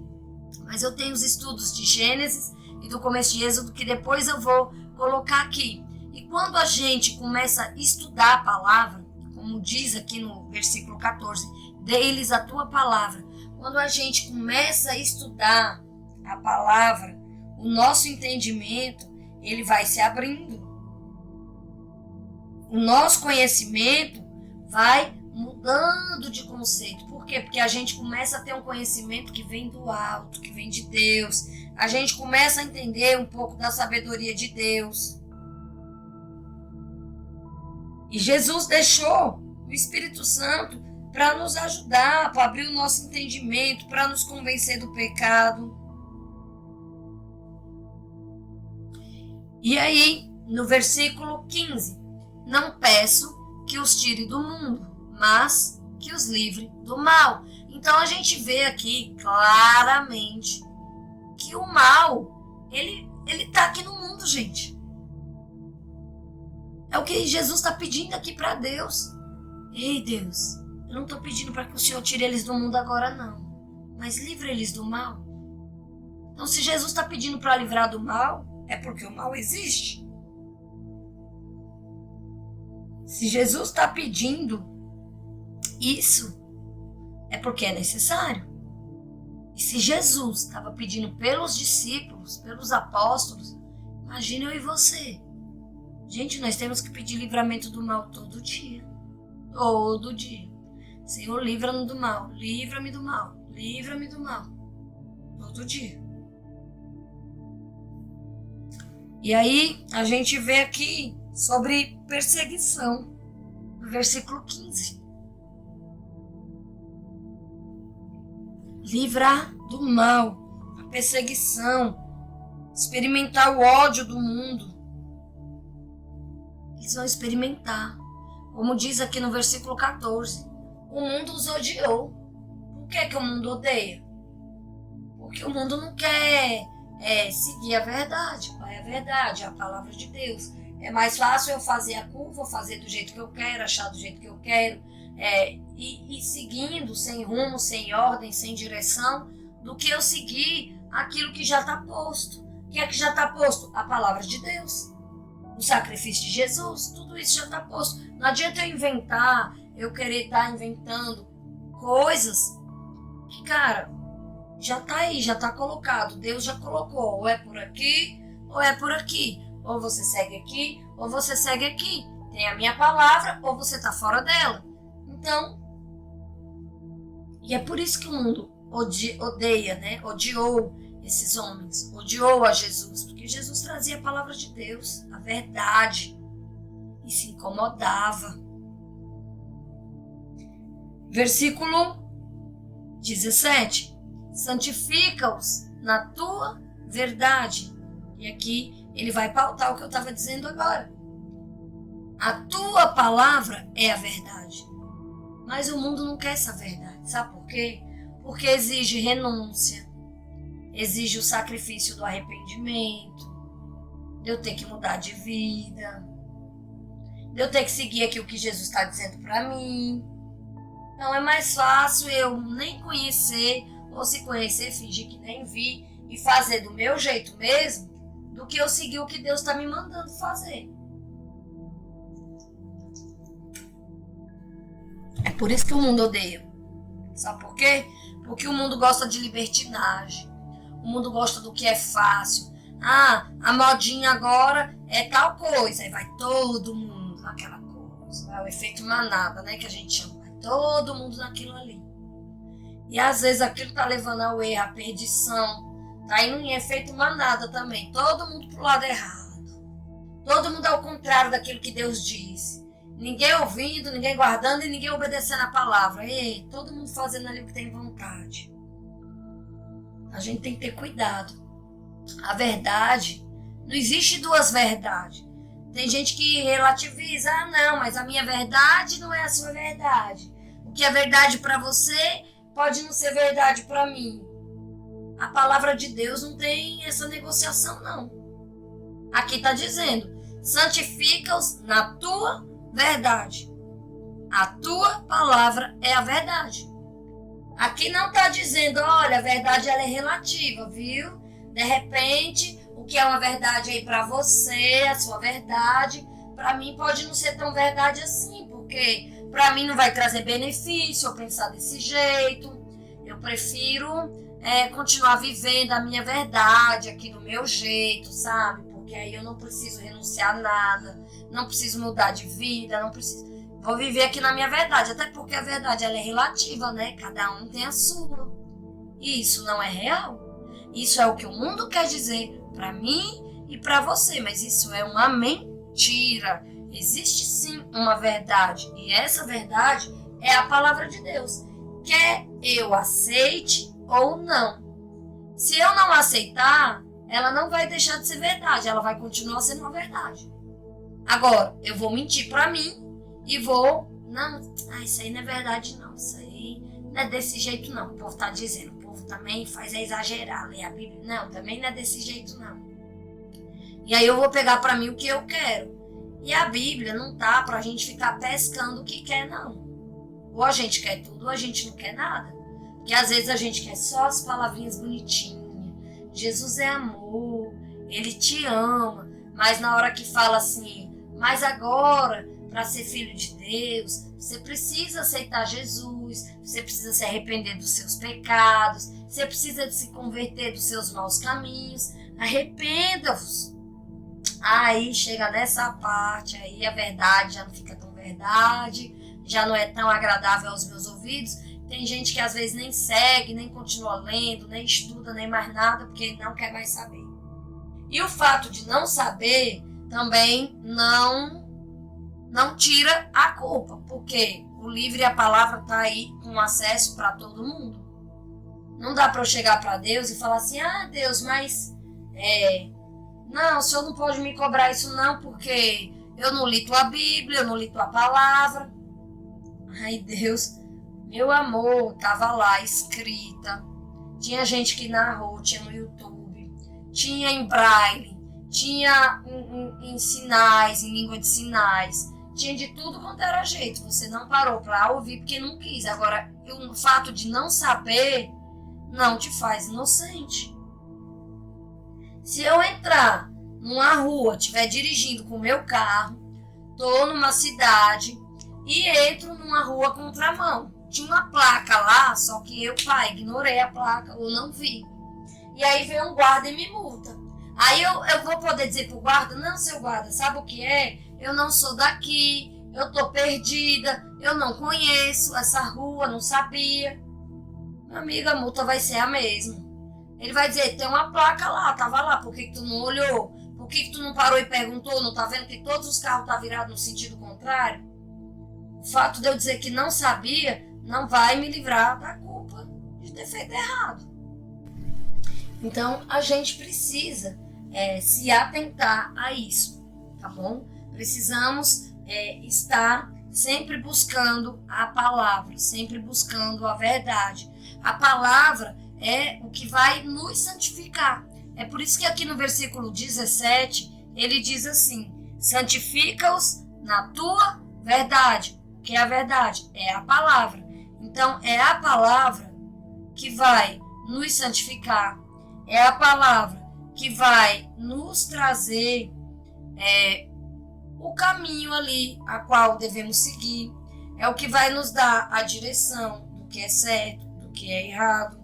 Speaker 1: Mas eu tenho os estudos de Gênesis e do começo de Êxodo que depois eu vou colocar aqui. E quando a gente começa a estudar a palavra, como diz aqui no versículo 14, dê-lhes a tua palavra. Quando a gente começa a estudar a palavra, o nosso entendimento, ele vai se abrindo. O nosso conhecimento vai mudando de conceito. Por quê? Porque a gente começa a ter um conhecimento que vem do alto, que vem de Deus. A gente começa a entender um pouco da sabedoria de Deus. E Jesus deixou o Espírito Santo para nos ajudar, para abrir o nosso entendimento, para nos convencer do pecado. E aí, no versículo 15, não peço que os tire do mundo, mas que os livre do mal. Então a gente vê aqui claramente que o mal, ele está aqui no mundo, gente. É o que Jesus está pedindo aqui para Deus. Ei, Deus, eu não estou pedindo para que o Senhor tire eles do mundo agora, não. Mas livre eles do mal. Então, se Jesus está pedindo para livrar do mal, é porque o mal existe. Se Jesus está pedindo isso, é porque é necessário. E se Jesus estava pedindo pelos discípulos, pelos apóstolos, imagine eu e você. Gente, nós temos que pedir livramento do mal todo dia. Todo dia. Senhor, livra-me do mal, livra-me do mal, livra-me do mal. Todo dia. E aí, a gente vê aqui sobre perseguição, no versículo 15. Livrar do mal, a perseguição, experimentar o ódio do mundo. Eles vão experimentar. Como diz aqui no versículo 14, o mundo os odiou. Por que o mundo odeia? Porque o mundo não quer seguir a verdade. Qual é a verdade? É a palavra de Deus. É mais fácil eu fazer a curva, fazer do jeito que eu quero, achar do jeito que eu quero, e seguindo, sem rumo, sem ordem, sem direção, do que eu seguir aquilo que já está posto. O que é que já está posto? A palavra de Deus. O sacrifício de Jesus, tudo isso já está posto. Não adianta eu inventar, eu querer estar inventando coisas que, cara, já está aí, já está colocado. Deus já colocou, ou é por aqui, ou é por aqui. Ou você segue aqui, ou você segue aqui. Tem a minha palavra, ou você está fora dela. Então, e é por isso que o mundo odeia, né? Odiou esses homens, odiou a Jesus, porque Jesus trazia a palavra de Deus, a verdade, e se incomodava. Versículo 17. Santifica-os na tua verdade. E aqui ele vai pautar o que eu estava dizendo agora. A tua palavra é a verdade. Mas o mundo não quer essa verdade. Sabe por quê? Porque exige renúncia, exige o sacrifício do arrependimento, de eu ter que mudar de vida, de eu ter que seguir aqui o que Jesus está dizendo para mim. Então é mais fácil eu nem conhecer, ou se conhecer, fingir que nem vi e fazer do meu jeito mesmo, do que eu seguir o que Deus está me mandando fazer. É por isso que o mundo odeia. Sabe por quê? Porque o mundo gosta de libertinagem. O mundo gosta do que é fácil. Ah, a modinha agora é tal coisa. Aí vai todo mundo naquela coisa. É o efeito manada, né, que a gente chama. Vai todo mundo naquilo ali. E às vezes aquilo está levando ao erro, à perdição, está indo em efeito manada também. Todo mundo pro lado errado. Todo mundo ao contrário daquilo que Deus disse. Ninguém ouvindo, ninguém guardando e ninguém obedecendo a palavra. Ei, todo mundo fazendo ali o que tem vontade. A gente tem que ter cuidado. A verdade, não existe duas verdades. Tem gente que relativiza, não, mas a minha verdade não é a sua verdade. O que é verdade para você pode não ser verdade para mim. A palavra de Deus não tem essa negociação, não. Aqui está dizendo, santifica-os na tua verdade. A tua palavra é a verdade. Aqui não está dizendo, olha, a verdade ela é relativa, viu? De repente, o que é uma verdade aí para você, a sua verdade, para mim pode não ser tão verdade assim, porque para mim não vai trazer benefício eu pensar desse jeito. Eu prefiro continuar vivendo a minha verdade aqui do meu jeito, sabe? Porque aí eu não preciso renunciar a nada, não preciso mudar de vida, não preciso... Vou viver aqui na minha verdade, até porque a verdade ela é relativa, né? Cada um tem a sua. E isso não é real. Isso é o que o mundo quer dizer para mim e para você, mas isso é uma mentira. Existe sim uma verdade, e essa verdade é a palavra de Deus. Quer eu aceite ou não. Se eu não aceitar, ela não vai deixar de ser verdade, ela vai continuar sendo uma verdade. Agora, eu vou mentir para mim e vou... Não, isso aí não é verdade não, isso aí não é desse jeito não. O povo está dizendo, o povo também faz exagerar, ler a Bíblia. Não, também não é desse jeito não. E aí eu vou pegar para mim o que eu quero. E a Bíblia não tá pra gente ficar pescando o que quer, não. Ou a gente quer tudo, ou a gente não quer nada. Porque às vezes a gente quer só as palavrinhas bonitinhas. Jesus é amor, Ele te ama. Mas na hora que fala assim, mas agora, para ser filho de Deus, você precisa aceitar Jesus, você precisa se arrepender dos seus pecados, você precisa de se converter dos seus maus caminhos. Arrependa-vos. Aí chega nessa parte, aí a verdade já não fica tão verdade, já não é tão agradável aos meus ouvidos. Tem gente que às vezes nem segue, nem continua lendo, nem estuda, nem mais nada, porque não quer mais saber. E o fato de não saber também não tira a culpa, porque o livro e a palavra está aí com acesso para todo mundo. Não dá para eu chegar para Deus e falar assim, Deus, mas não, o Senhor não pode me cobrar isso não, porque eu não li tua Bíblia, eu não li tua palavra. Ai, Deus, meu amor, estava lá escrita. Tinha gente que narrou, tinha no YouTube, tinha em braille, tinha em sinais, em língua de sinais. Tinha de tudo quanto era jeito. Você não parou para ouvir porque não quis. Agora, o fato de não saber não te faz inocente. Se eu entrar numa rua, estiver dirigindo com o meu carro, tô numa cidade e entro numa rua contramão. Tinha uma placa lá, só que eu, ignorei a placa ou não vi. E aí vem um guarda e me multa. Aí eu vou poder dizer pro guarda, não, seu guarda, sabe o que é? Eu não sou daqui, eu tô perdida, eu não conheço essa rua, não sabia. Meu amigo, a multa vai ser a mesma. Ele vai dizer, tem uma placa lá, tava lá, por que tu não olhou? Por que tu não parou e perguntou? Não tá vendo que todos os carros tá virados no sentido contrário? O fato de eu dizer que não sabia não vai me livrar da culpa de ter feito errado. Então, a gente precisa se atentar a isso, tá bom? Precisamos estar sempre buscando a palavra, sempre buscando a verdade. A palavra é o que vai nos santificar. É por isso que aqui no versículo 17, ele diz assim, santifica-os na tua verdade. O que é a verdade? É a palavra. Então, é a palavra que vai nos santificar. É a palavra que vai nos trazer o caminho ali a qual devemos seguir. É o que vai nos dar a direção do que é certo, do que é errado.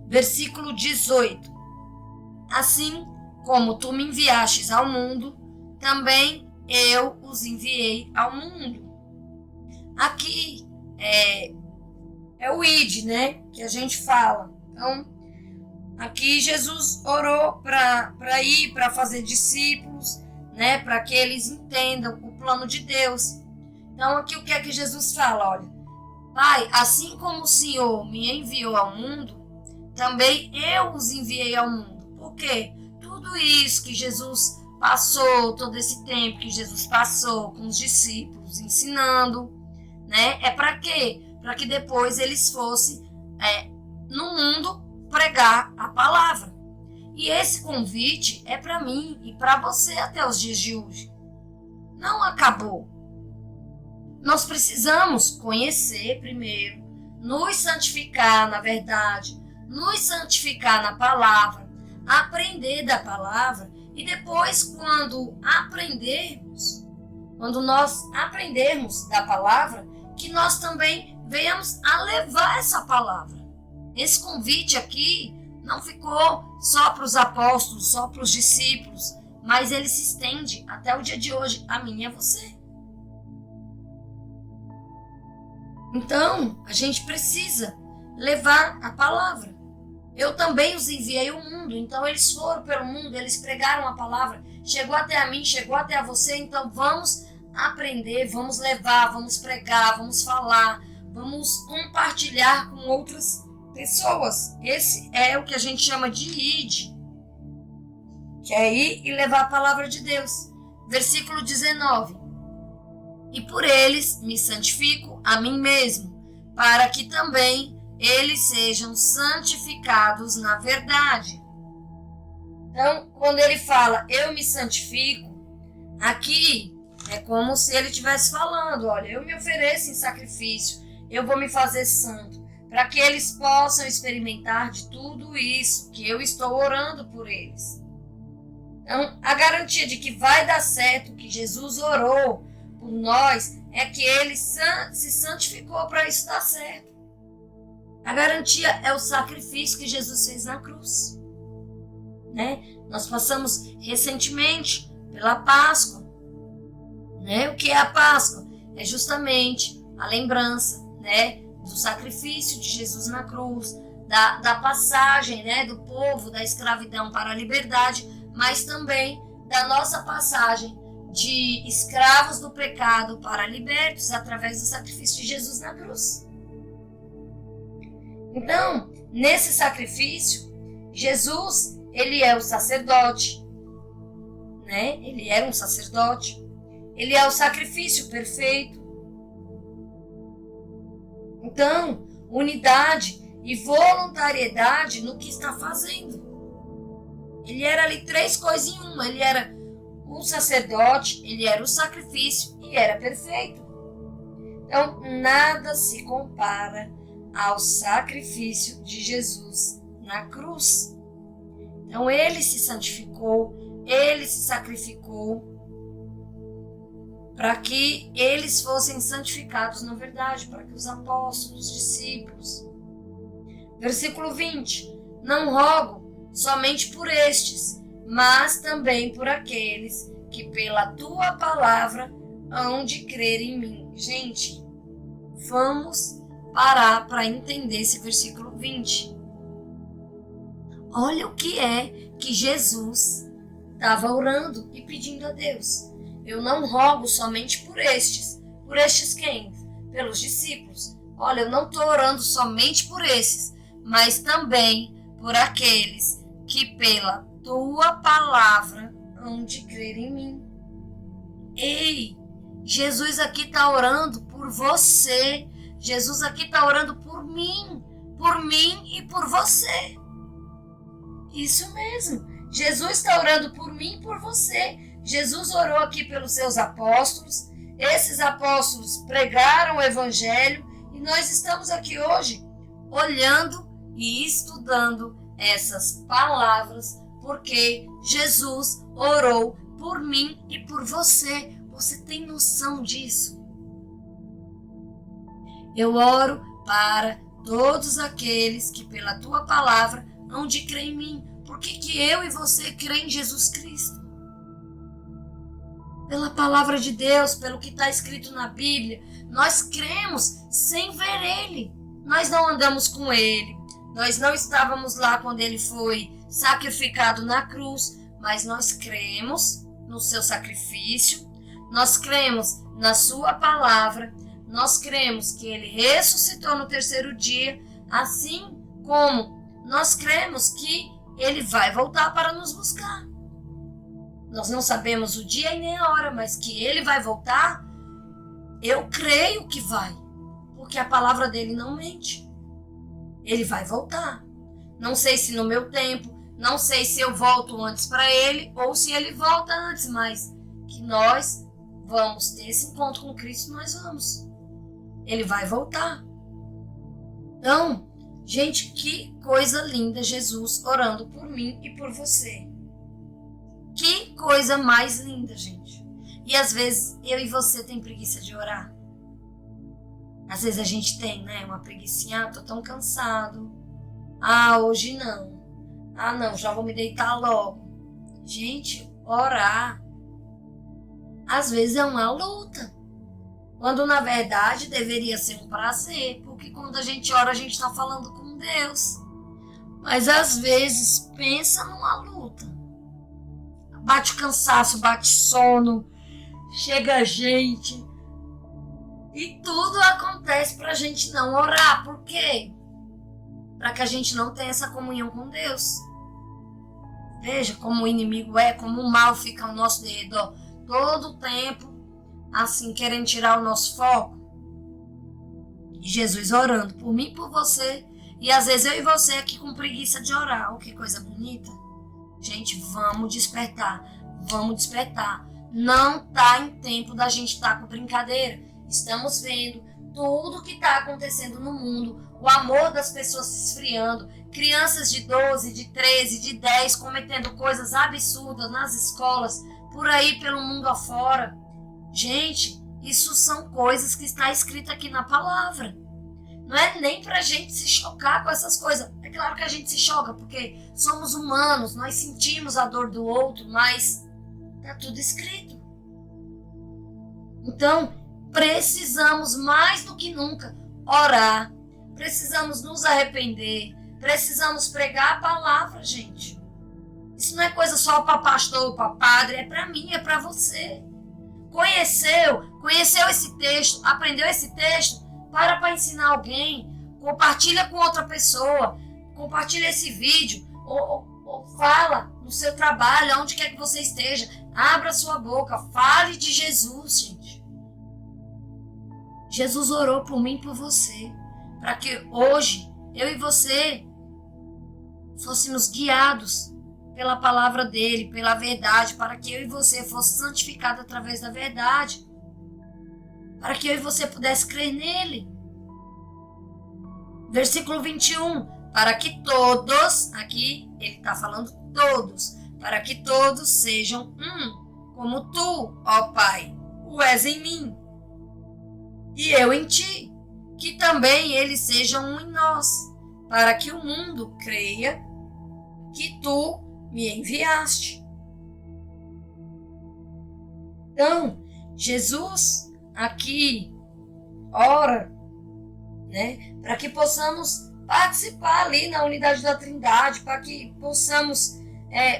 Speaker 1: Versículo 18. Assim como tu me enviastes ao mundo, também eu os enviei ao mundo. Aqui é o id, né? Que a gente fala. Então, aqui Jesus orou para ir, para fazer discípulos, né? Para que eles entendam o plano de Deus. Então, aqui o que é que Jesus fala? Olha, Pai, assim como o Senhor me enviou ao mundo, também eu os enviei ao mundo. Por quê? Tudo isso que Jesus passou, todo esse tempo que Jesus passou com os discípulos, ensinando, né? É para quê? Para que depois eles fossem no mundo pregar a palavra. E esse convite é para mim e para você até os dias de hoje. Não acabou. Nós precisamos conhecer primeiro, nos santificar na verdade, nos santificar na palavra, aprender da palavra e depois quando nós aprendermos da palavra, que nós também venhamos a levar essa palavra. Esse convite aqui não ficou só para os apóstolos, só para os discípulos, mas ele se estende até o dia de hoje, a mim e a você. Então, a gente precisa levar a palavra. Eu também os enviei ao mundo, então eles foram pelo mundo, eles pregaram a palavra, chegou até a mim, chegou até a você, então vamos aprender, vamos levar, vamos pregar, vamos falar, vamos compartilhar com outras pessoas. Esse é o que a gente chama de id, que é ir e levar a palavra de Deus. Versículo 19. E por eles me santifico a mim mesmo, para que também eles sejam santificados na verdade. Então, quando ele fala, eu me santifico, aqui é como se ele estivesse falando, olha, eu me ofereço em sacrifício, eu vou me fazer santo, para que eles possam experimentar de tudo isso que eu estou orando por eles. Então, a garantia de que vai dar certo, que Jesus orou por nós, é que ele se santificou para isso dar certo. A garantia é o sacrifício que Jesus fez na cruz. Né? Nós passamos recentemente pela Páscoa. Né? O que é a Páscoa? É justamente a lembrança, né, do sacrifício de Jesus na cruz, da passagem, né, do povo da escravidão para a liberdade, mas também da nossa passagem de escravos do pecado para libertos através do sacrifício de Jesus na cruz. Então, nesse sacrifício, Jesus, ele é o sacerdote, né? Ele era um sacerdote. Ele é o sacrifício perfeito. Então, unidade e voluntariedade no que está fazendo. Ele era ali 3 coisas em uma. Ele era o sacerdote, ele era o sacrifício e era perfeito. Então, nada se compara ao sacrifício de Jesus na cruz. Então, ele se santificou, ele se sacrificou para que eles fossem santificados na verdade, para que os apóstolos, os discípulos. Versículo 20. Não rogo somente por estes, mas também por aqueles que pela tua palavra hão de crer em mim. Gente, vamos parar para entender esse versículo 20. Olha o que é que Jesus estava orando e pedindo a Deus. Eu não rogo somente por estes. Por estes quem? Pelos discípulos. Olha, eu não estou orando somente por esses, mas também por aqueles que pela tua palavra hão de crer em mim. Ei, Jesus aqui está orando por você. Jesus aqui está orando por mim e por você. Isso mesmo. Jesus está orando por mim e por você. Jesus orou aqui pelos seus apóstolos. Esses apóstolos pregaram o evangelho e nós estamos aqui hoje olhando e estudando essas palavras porque Jesus orou por mim e por você. Você tem noção disso? Eu oro para todos aqueles que pela tua palavra hão de crer em mim. Por que eu e você crê em Jesus Cristo? Pela palavra de Deus, pelo que está escrito na Bíblia. Nós cremos sem ver Ele. Nós não andamos com ele, nós não estávamos lá quando ele foi sacrificado na cruz, mas nós cremos no seu sacrifício, nós cremos na sua palavra, nós cremos que ele ressuscitou no terceiro dia, assim como nós cremos que ele vai voltar para nos buscar. Nós não sabemos o dia e nem a hora, mas que ele vai voltar, eu creio que vai, porque a palavra dele não mente. Ele vai voltar. Não sei se no meu tempo, não sei se eu volto antes para ele ou se ele volta antes, mas que nós vamos ter esse encontro com Cristo, nós vamos. Ele vai voltar. Então, gente, que coisa linda Jesus orando por mim e por você. Que coisa mais linda, gente. E às vezes eu e você tem preguiça de orar. Às vezes a gente tem, né, uma preguicinha, tô tão cansado. Hoje não. Não, já vou me deitar logo. Gente, orar às vezes é uma luta. Quando na verdade deveria ser um prazer, porque quando a gente ora a gente está falando com Deus. Mas às vezes pensa numa luta. Bate o cansaço, bate sono, chega a gente. E tudo acontece para a gente não orar. Por quê? Para que a gente não tenha essa comunhão com Deus. Veja como o inimigo é, como o mal fica ao nosso redor todo o tempo, assim, querendo tirar o nosso foco. E Jesus orando por mim e por você. E às vezes eu e você aqui com preguiça de orar. Oh, que coisa bonita. Gente, vamos despertar. Vamos despertar. Não está em tempo da gente estar com brincadeira. Estamos vendo tudo que está acontecendo no mundo. O amor das pessoas se esfriando. Crianças de 12, de 13, de 10 cometendo coisas absurdas nas escolas, por aí pelo mundo afora. Gente, isso são coisas que está escrito aqui na palavra. Não é nem pra gente se chocar com essas coisas. É claro que a gente se choca, porque somos humanos, nós sentimos a dor do outro, mas tá tudo escrito. Então, precisamos mais do que nunca orar, precisamos nos arrepender, precisamos pregar a palavra, gente. Isso não é coisa só para pastor, para padre, é para mim, é para você. Conheceu esse texto, aprendeu esse texto, para ensinar alguém, compartilha com outra pessoa, compartilha esse vídeo, ou fala no seu trabalho, onde quer que você esteja, abra sua boca, fale de Jesus, gente. Jesus orou por mim e por você, para que hoje eu e você fôssemos guiados pela palavra dele, pela verdade, para que eu e você fosse santificado através da verdade, para que eu e você pudesse crer nele. Versículo 21, para que todos, aqui ele está falando todos, para que todos sejam como tu, ó Pai, o és em mim, e eu em ti, que também eles sejam um em nós, para que o mundo creia que tu me enviaste. Então, Jesus aqui ora, né, para que possamos participar ali na unidade da Trindade, para que possamos,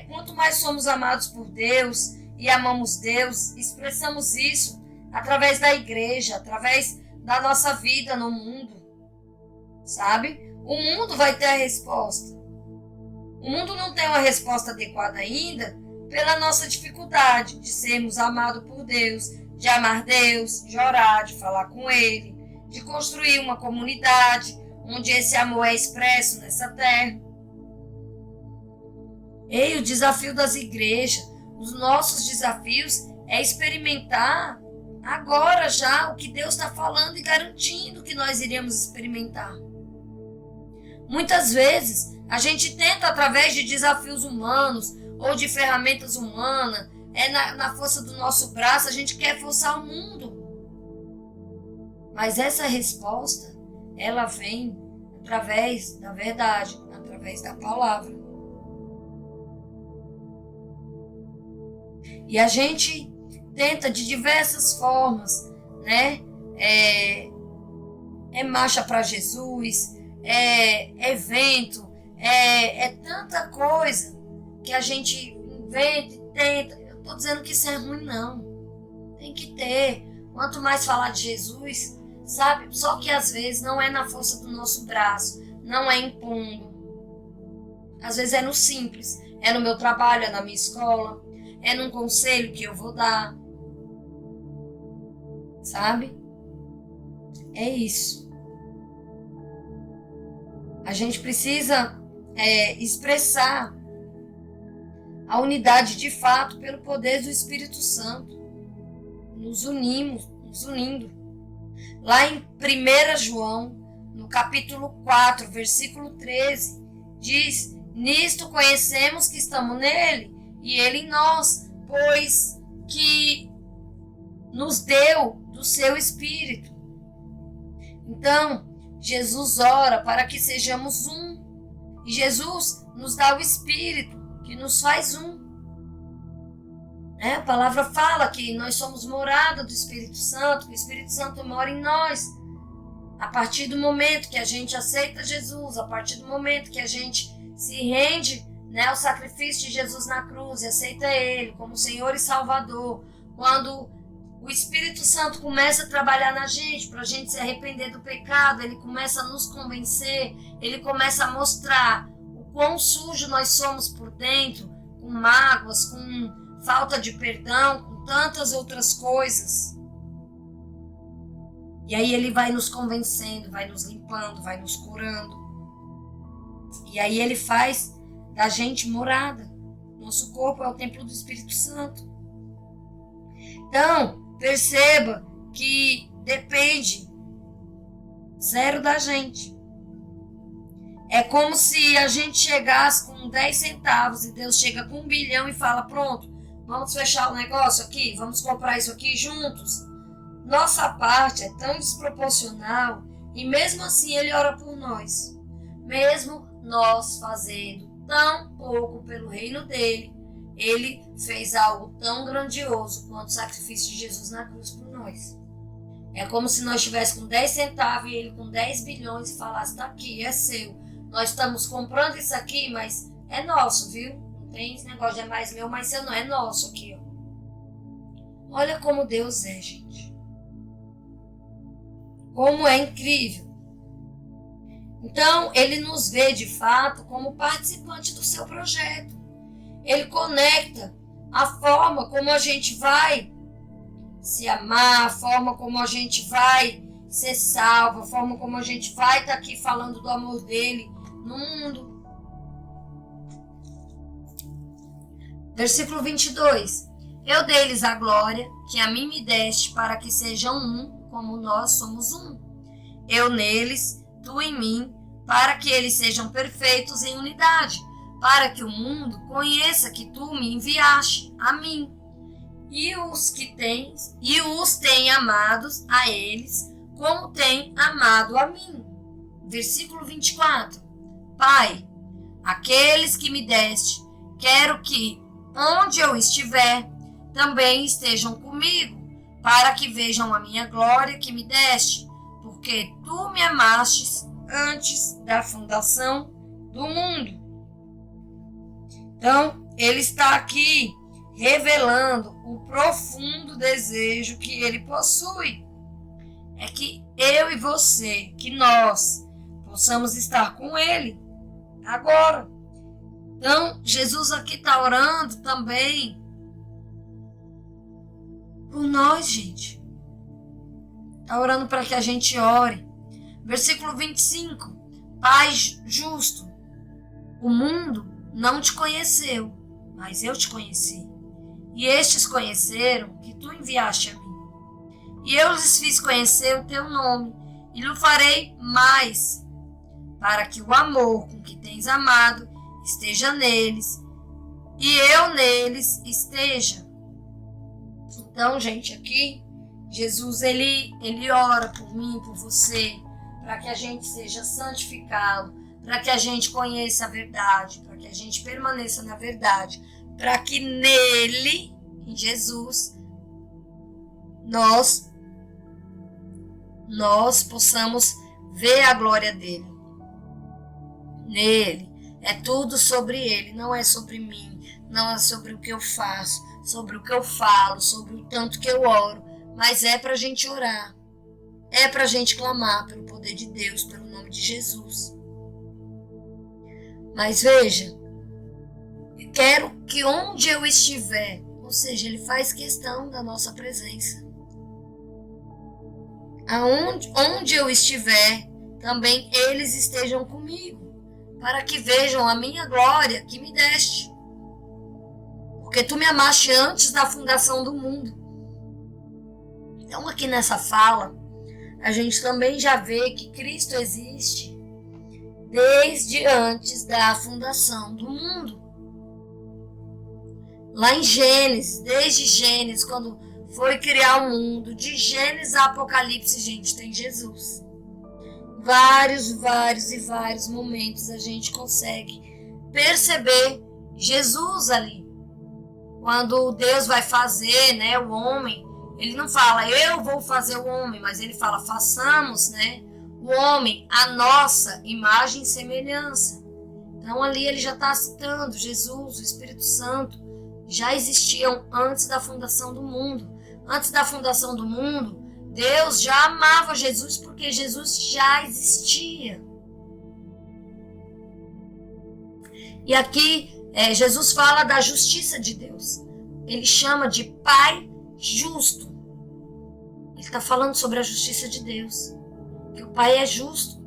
Speaker 1: quanto mais somos amados por Deus e amamos Deus, expressamos isso através da igreja, através da nossa vida no mundo, sabe? O mundo vai ter a resposta. O mundo não tem uma resposta adequada ainda pela nossa dificuldade de sermos amados por Deus, de amar Deus, de orar, de falar com Ele, de construir uma comunidade onde esse amor é expresso nessa terra. O desafio das igrejas, os nossos desafios é experimentar agora já o que Deus está falando e garantindo que nós iremos experimentar. Muitas vezes a gente tenta, através de desafios humanos ou de ferramentas humanas, na força do nosso braço, a gente quer forçar o mundo. Mas essa resposta, ela vem através da verdade, através da palavra. E a gente tenta de diversas formas, né? é marcha para Jesus, é evento, é tanta coisa que a gente inventa e tenta. Eu estou dizendo que isso é ruim, não. Tem que ter. Quanto mais falar de Jesus, sabe? Só que às vezes não é na força do nosso braço, não é impondo. Às vezes é no simples, é no meu trabalho, é na minha escola, é num conselho que eu vou dar. Sabe? É isso. A gente precisa expressar a unidade de fato pelo poder do Espírito Santo. Nos unindo. Lá em 1 João, no capítulo 4, versículo 13, diz: nisto conhecemos que estamos nele e ele em nós, pois que nos deu do seu Espírito. Então, Jesus ora para que sejamos um. E Jesus nos dá o Espírito, que nos faz um. A palavra fala que nós somos morada do Espírito Santo, que o Espírito Santo mora em nós. A partir do momento que a gente aceita Jesus, a partir do momento que a gente se rende ao sacrifício de Jesus na cruz e aceita Ele como Senhor e Salvador, quando o Espírito Santo começa a trabalhar na gente, para a gente se arrepender do pecado, Ele começa a nos convencer, Ele começa a mostrar o quão sujo nós somos por dentro, com mágoas, com falta de perdão, com tantas outras coisas. E aí Ele vai nos convencendo, vai nos limpando, vai nos curando. E aí Ele faz da gente morada. Nosso corpo é o templo do Espírito Santo. Então, perceba que depende zero da gente. É como se a gente chegasse com 10 centavos e Deus chega com 1 bilhão e fala: pronto, vamos fechar o negócio aqui, vamos comprar isso aqui juntos. Nossa parte é tão desproporcional e mesmo assim Ele ora por nós. Mesmo nós fazendo tão pouco pelo reino dele, Ele fez algo tão grandioso quanto o sacrifício de Jesus na cruz por nós. É como se nós estivéssemos com 10 centavos e Ele com 10 bilhões e falasse: tá aqui, é seu. Nós estamos comprando isso aqui, mas é nosso, viu? Não tem esse negócio de é mais meu, mais seu não, é nosso aqui, ó. Olha como Deus é, gente. Como é incrível. Então, Ele nos vê de fato como participante do seu projeto. Ele conecta a forma como a gente vai se amar, a forma como a gente vai ser salvo, a forma como a gente vai estar aqui falando do amor dele no mundo. Versículo 22. Eu dei-lhes a glória que a mim me deste, para que sejam um, como nós somos um. Eu neles, tu em mim, para que eles sejam perfeitos em unidade, para que o mundo conheça que tu me enviaste a mim, e os tem amados a eles, como tem amado a mim. Versículo 24. Pai, aqueles que me deste, quero que, onde eu estiver, também estejam comigo, para que vejam a minha glória que me deste, porque tu me amastes antes da fundação do mundo. Então, ele está aqui revelando o profundo desejo que ele possui. É que eu e você, que nós possamos estar com ele agora. Então, Jesus aqui está orando também por nós, gente. Está orando para que a gente ore. Versículo 25. Pai justo, o mundo não te conheceu, mas eu te conheci. E estes conheceram que tu enviaste a mim. E eu lhes fiz conhecer o teu nome, e lhe farei mais, para que o amor com que tens amado esteja neles, e eu neles esteja. Então, gente, aqui, Jesus, ele ora por mim, por você, para que a gente seja santificado, para que a gente conheça a verdade, para que a gente permaneça na verdade, para que nele, em Jesus, nós possamos ver a glória dele. Nele. É tudo sobre ele, não é sobre mim, não é sobre o que eu faço, sobre o que eu falo, sobre o tanto que eu oro, mas é para a gente orar, é para a gente clamar pelo poder de Deus, pelo nome de Jesus. Mas veja, eu quero que onde eu estiver, ou seja, ele faz questão da nossa presença. Onde eu estiver, também eles estejam comigo, para que vejam a minha glória que me deste. Porque tu me amaste antes da fundação do mundo. Então aqui nessa fala, a gente também já vê que Cristo existe desde antes da fundação do mundo. Lá em Gênesis, desde Gênesis, quando foi criar o mundo, de Gênesis a Apocalipse, gente, tem Jesus. Vários momentos a gente consegue perceber Jesus ali. Quando Deus vai fazer, né, o homem, ele não fala, eu vou fazer o homem, mas ele fala, façamos, né, o homem, a nossa imagem e semelhança. Então ali ele já está citando Jesus, o Espírito Santo, já existiam antes da fundação do mundo. Antes da fundação do mundo, Deus já amava Jesus porque Jesus já existia. E aqui Jesus fala da justiça de Deus. Ele chama de Pai justo. Ele está falando sobre a justiça de Deus. Que o Pai é justo.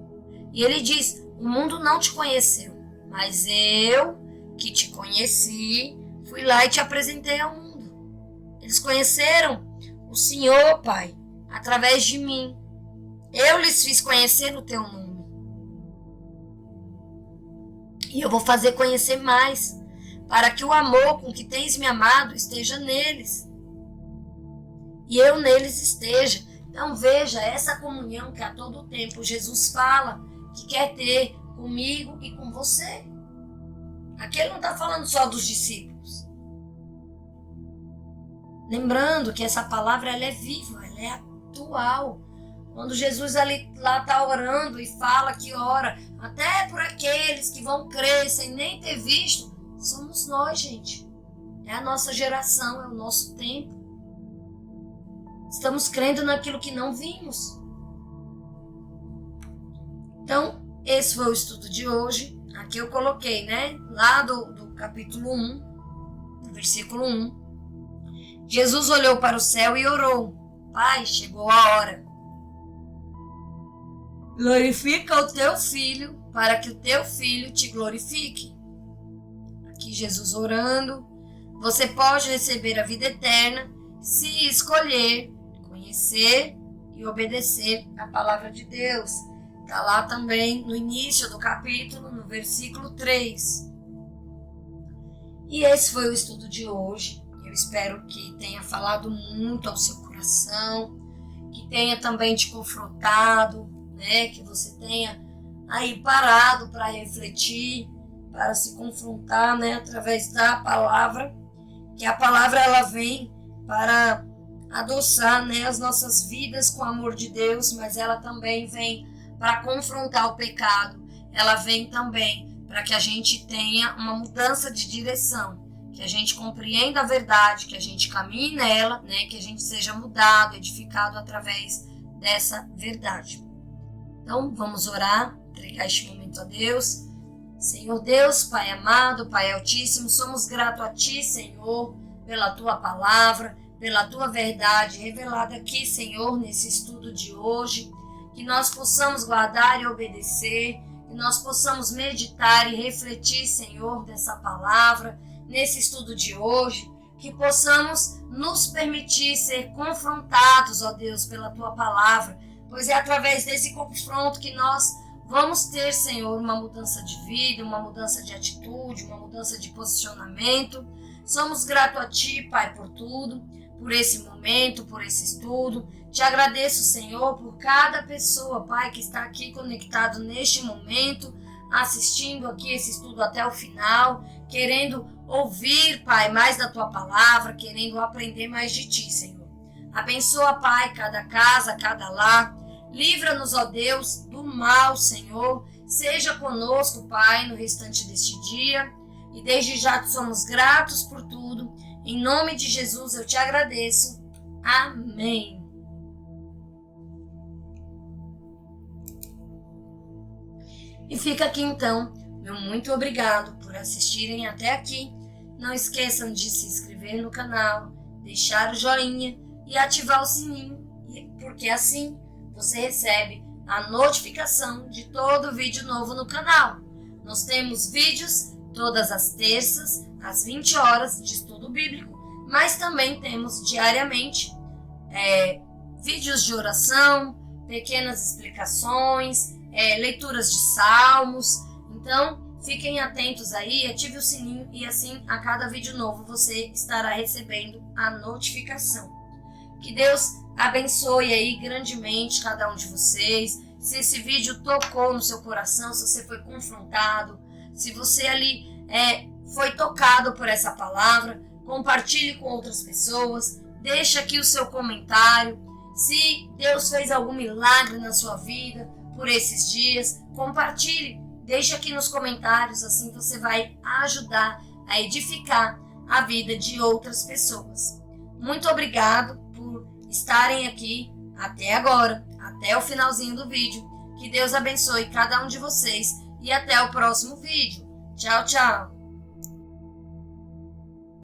Speaker 1: E ele diz, o mundo não te conheceu, mas eu que te conheci, fui lá e te apresentei ao mundo. Eles conheceram o Senhor, Pai, através de mim. Eu lhes fiz conhecer o teu nome. E eu vou fazer conhecer mais, para que o amor com que tens me amado esteja neles. E eu neles esteja. Então veja essa comunhão que a todo tempo Jesus fala, que quer ter comigo e com você. Aqui ele não está falando só dos discípulos. Lembrando que essa palavra ela é viva, ela é atual. Quando Jesus lá está orando e fala que ora, até por aqueles que vão crer sem nem ter visto, somos nós, gente. É a nossa geração, é o nosso tempo. Estamos crendo naquilo que não vimos. Então, esse foi o estudo de hoje. Aqui eu coloquei, né? Lá do capítulo 1, versículo 1. Jesus olhou para o céu e orou. Pai, chegou a hora. Glorifica o teu filho, para que o teu filho te glorifique. Aqui Jesus orando. Você pode receber a vida eterna se escolher conhecer e obedecer a palavra de Deus. Está lá também no início do capítulo, no versículo 3. E esse foi o estudo de hoje. Eu espero que tenha falado muito ao seu coração, que tenha também te confrontado, né? Que você tenha aí parado para refletir, para se confrontar, né? Através da palavra, que a palavra ela vem para adoçar, né, as nossas vidas com o amor de Deus, mas ela também vem para confrontar o pecado. Ela vem também para que a gente tenha uma mudança de direção, que a gente compreenda a verdade, que a gente caminhe nela, né, que a gente seja mudado, edificado através dessa verdade. Então, vamos orar, entregar este momento a Deus. Senhor Deus, Pai amado, Pai altíssimo, somos gratos a Ti, Senhor, pela Tua palavra, pela Tua verdade revelada aqui, Senhor, nesse estudo de hoje, que nós possamos guardar e obedecer, que nós possamos meditar e refletir, Senhor, dessa palavra, nesse estudo de hoje, que possamos nos permitir ser confrontados, ó Deus, pela Tua palavra, pois é através desse confronto que nós vamos ter, Senhor, uma mudança de vida, uma mudança de atitude, uma mudança de posicionamento. Somos gratos a Ti, Pai, por tudo, por esse momento, por esse estudo. Te agradeço, Senhor, por cada pessoa, Pai, que está aqui conectado neste momento, assistindo aqui esse estudo até o final, querendo ouvir, Pai, mais da Tua palavra, querendo aprender mais de Ti, Senhor. Abençoa, Pai, cada casa, cada lar. Livra-nos, ó Deus, do mal, Senhor. Seja conosco, Pai, no restante deste dia. E desde já te somos gratos por tudo. Em nome de Jesus eu te agradeço. Amém. E fica aqui então, meu muito obrigado por assistirem até aqui. Não esqueçam de se inscrever no canal, deixar o joinha e ativar o sininho, porque assim você recebe a notificação de todo vídeo novo no canal. Nós temos vídeos todas as terças, às 20 horas, de estudo bíblico, mas também temos diariamente vídeos de oração, pequenas explicações, leituras de salmos. Então, fiquem atentos aí, ative o sininho e assim a cada vídeo novo você estará recebendo a notificação. Que Deus abençoe aí grandemente cada um de vocês. Se esse vídeo tocou no seu coração, se você foi confrontado, se você ali foi tocado por essa palavra, compartilhe com outras pessoas, deixe aqui o seu comentário. Se Deus fez algum milagre na sua vida por esses dias, compartilhe, deixe aqui nos comentários, assim você vai ajudar a edificar a vida de outras pessoas. Muito obrigado por estarem aqui até agora, até o finalzinho do vídeo. Que Deus abençoe cada um de vocês e até o próximo vídeo. Tchau, tchau!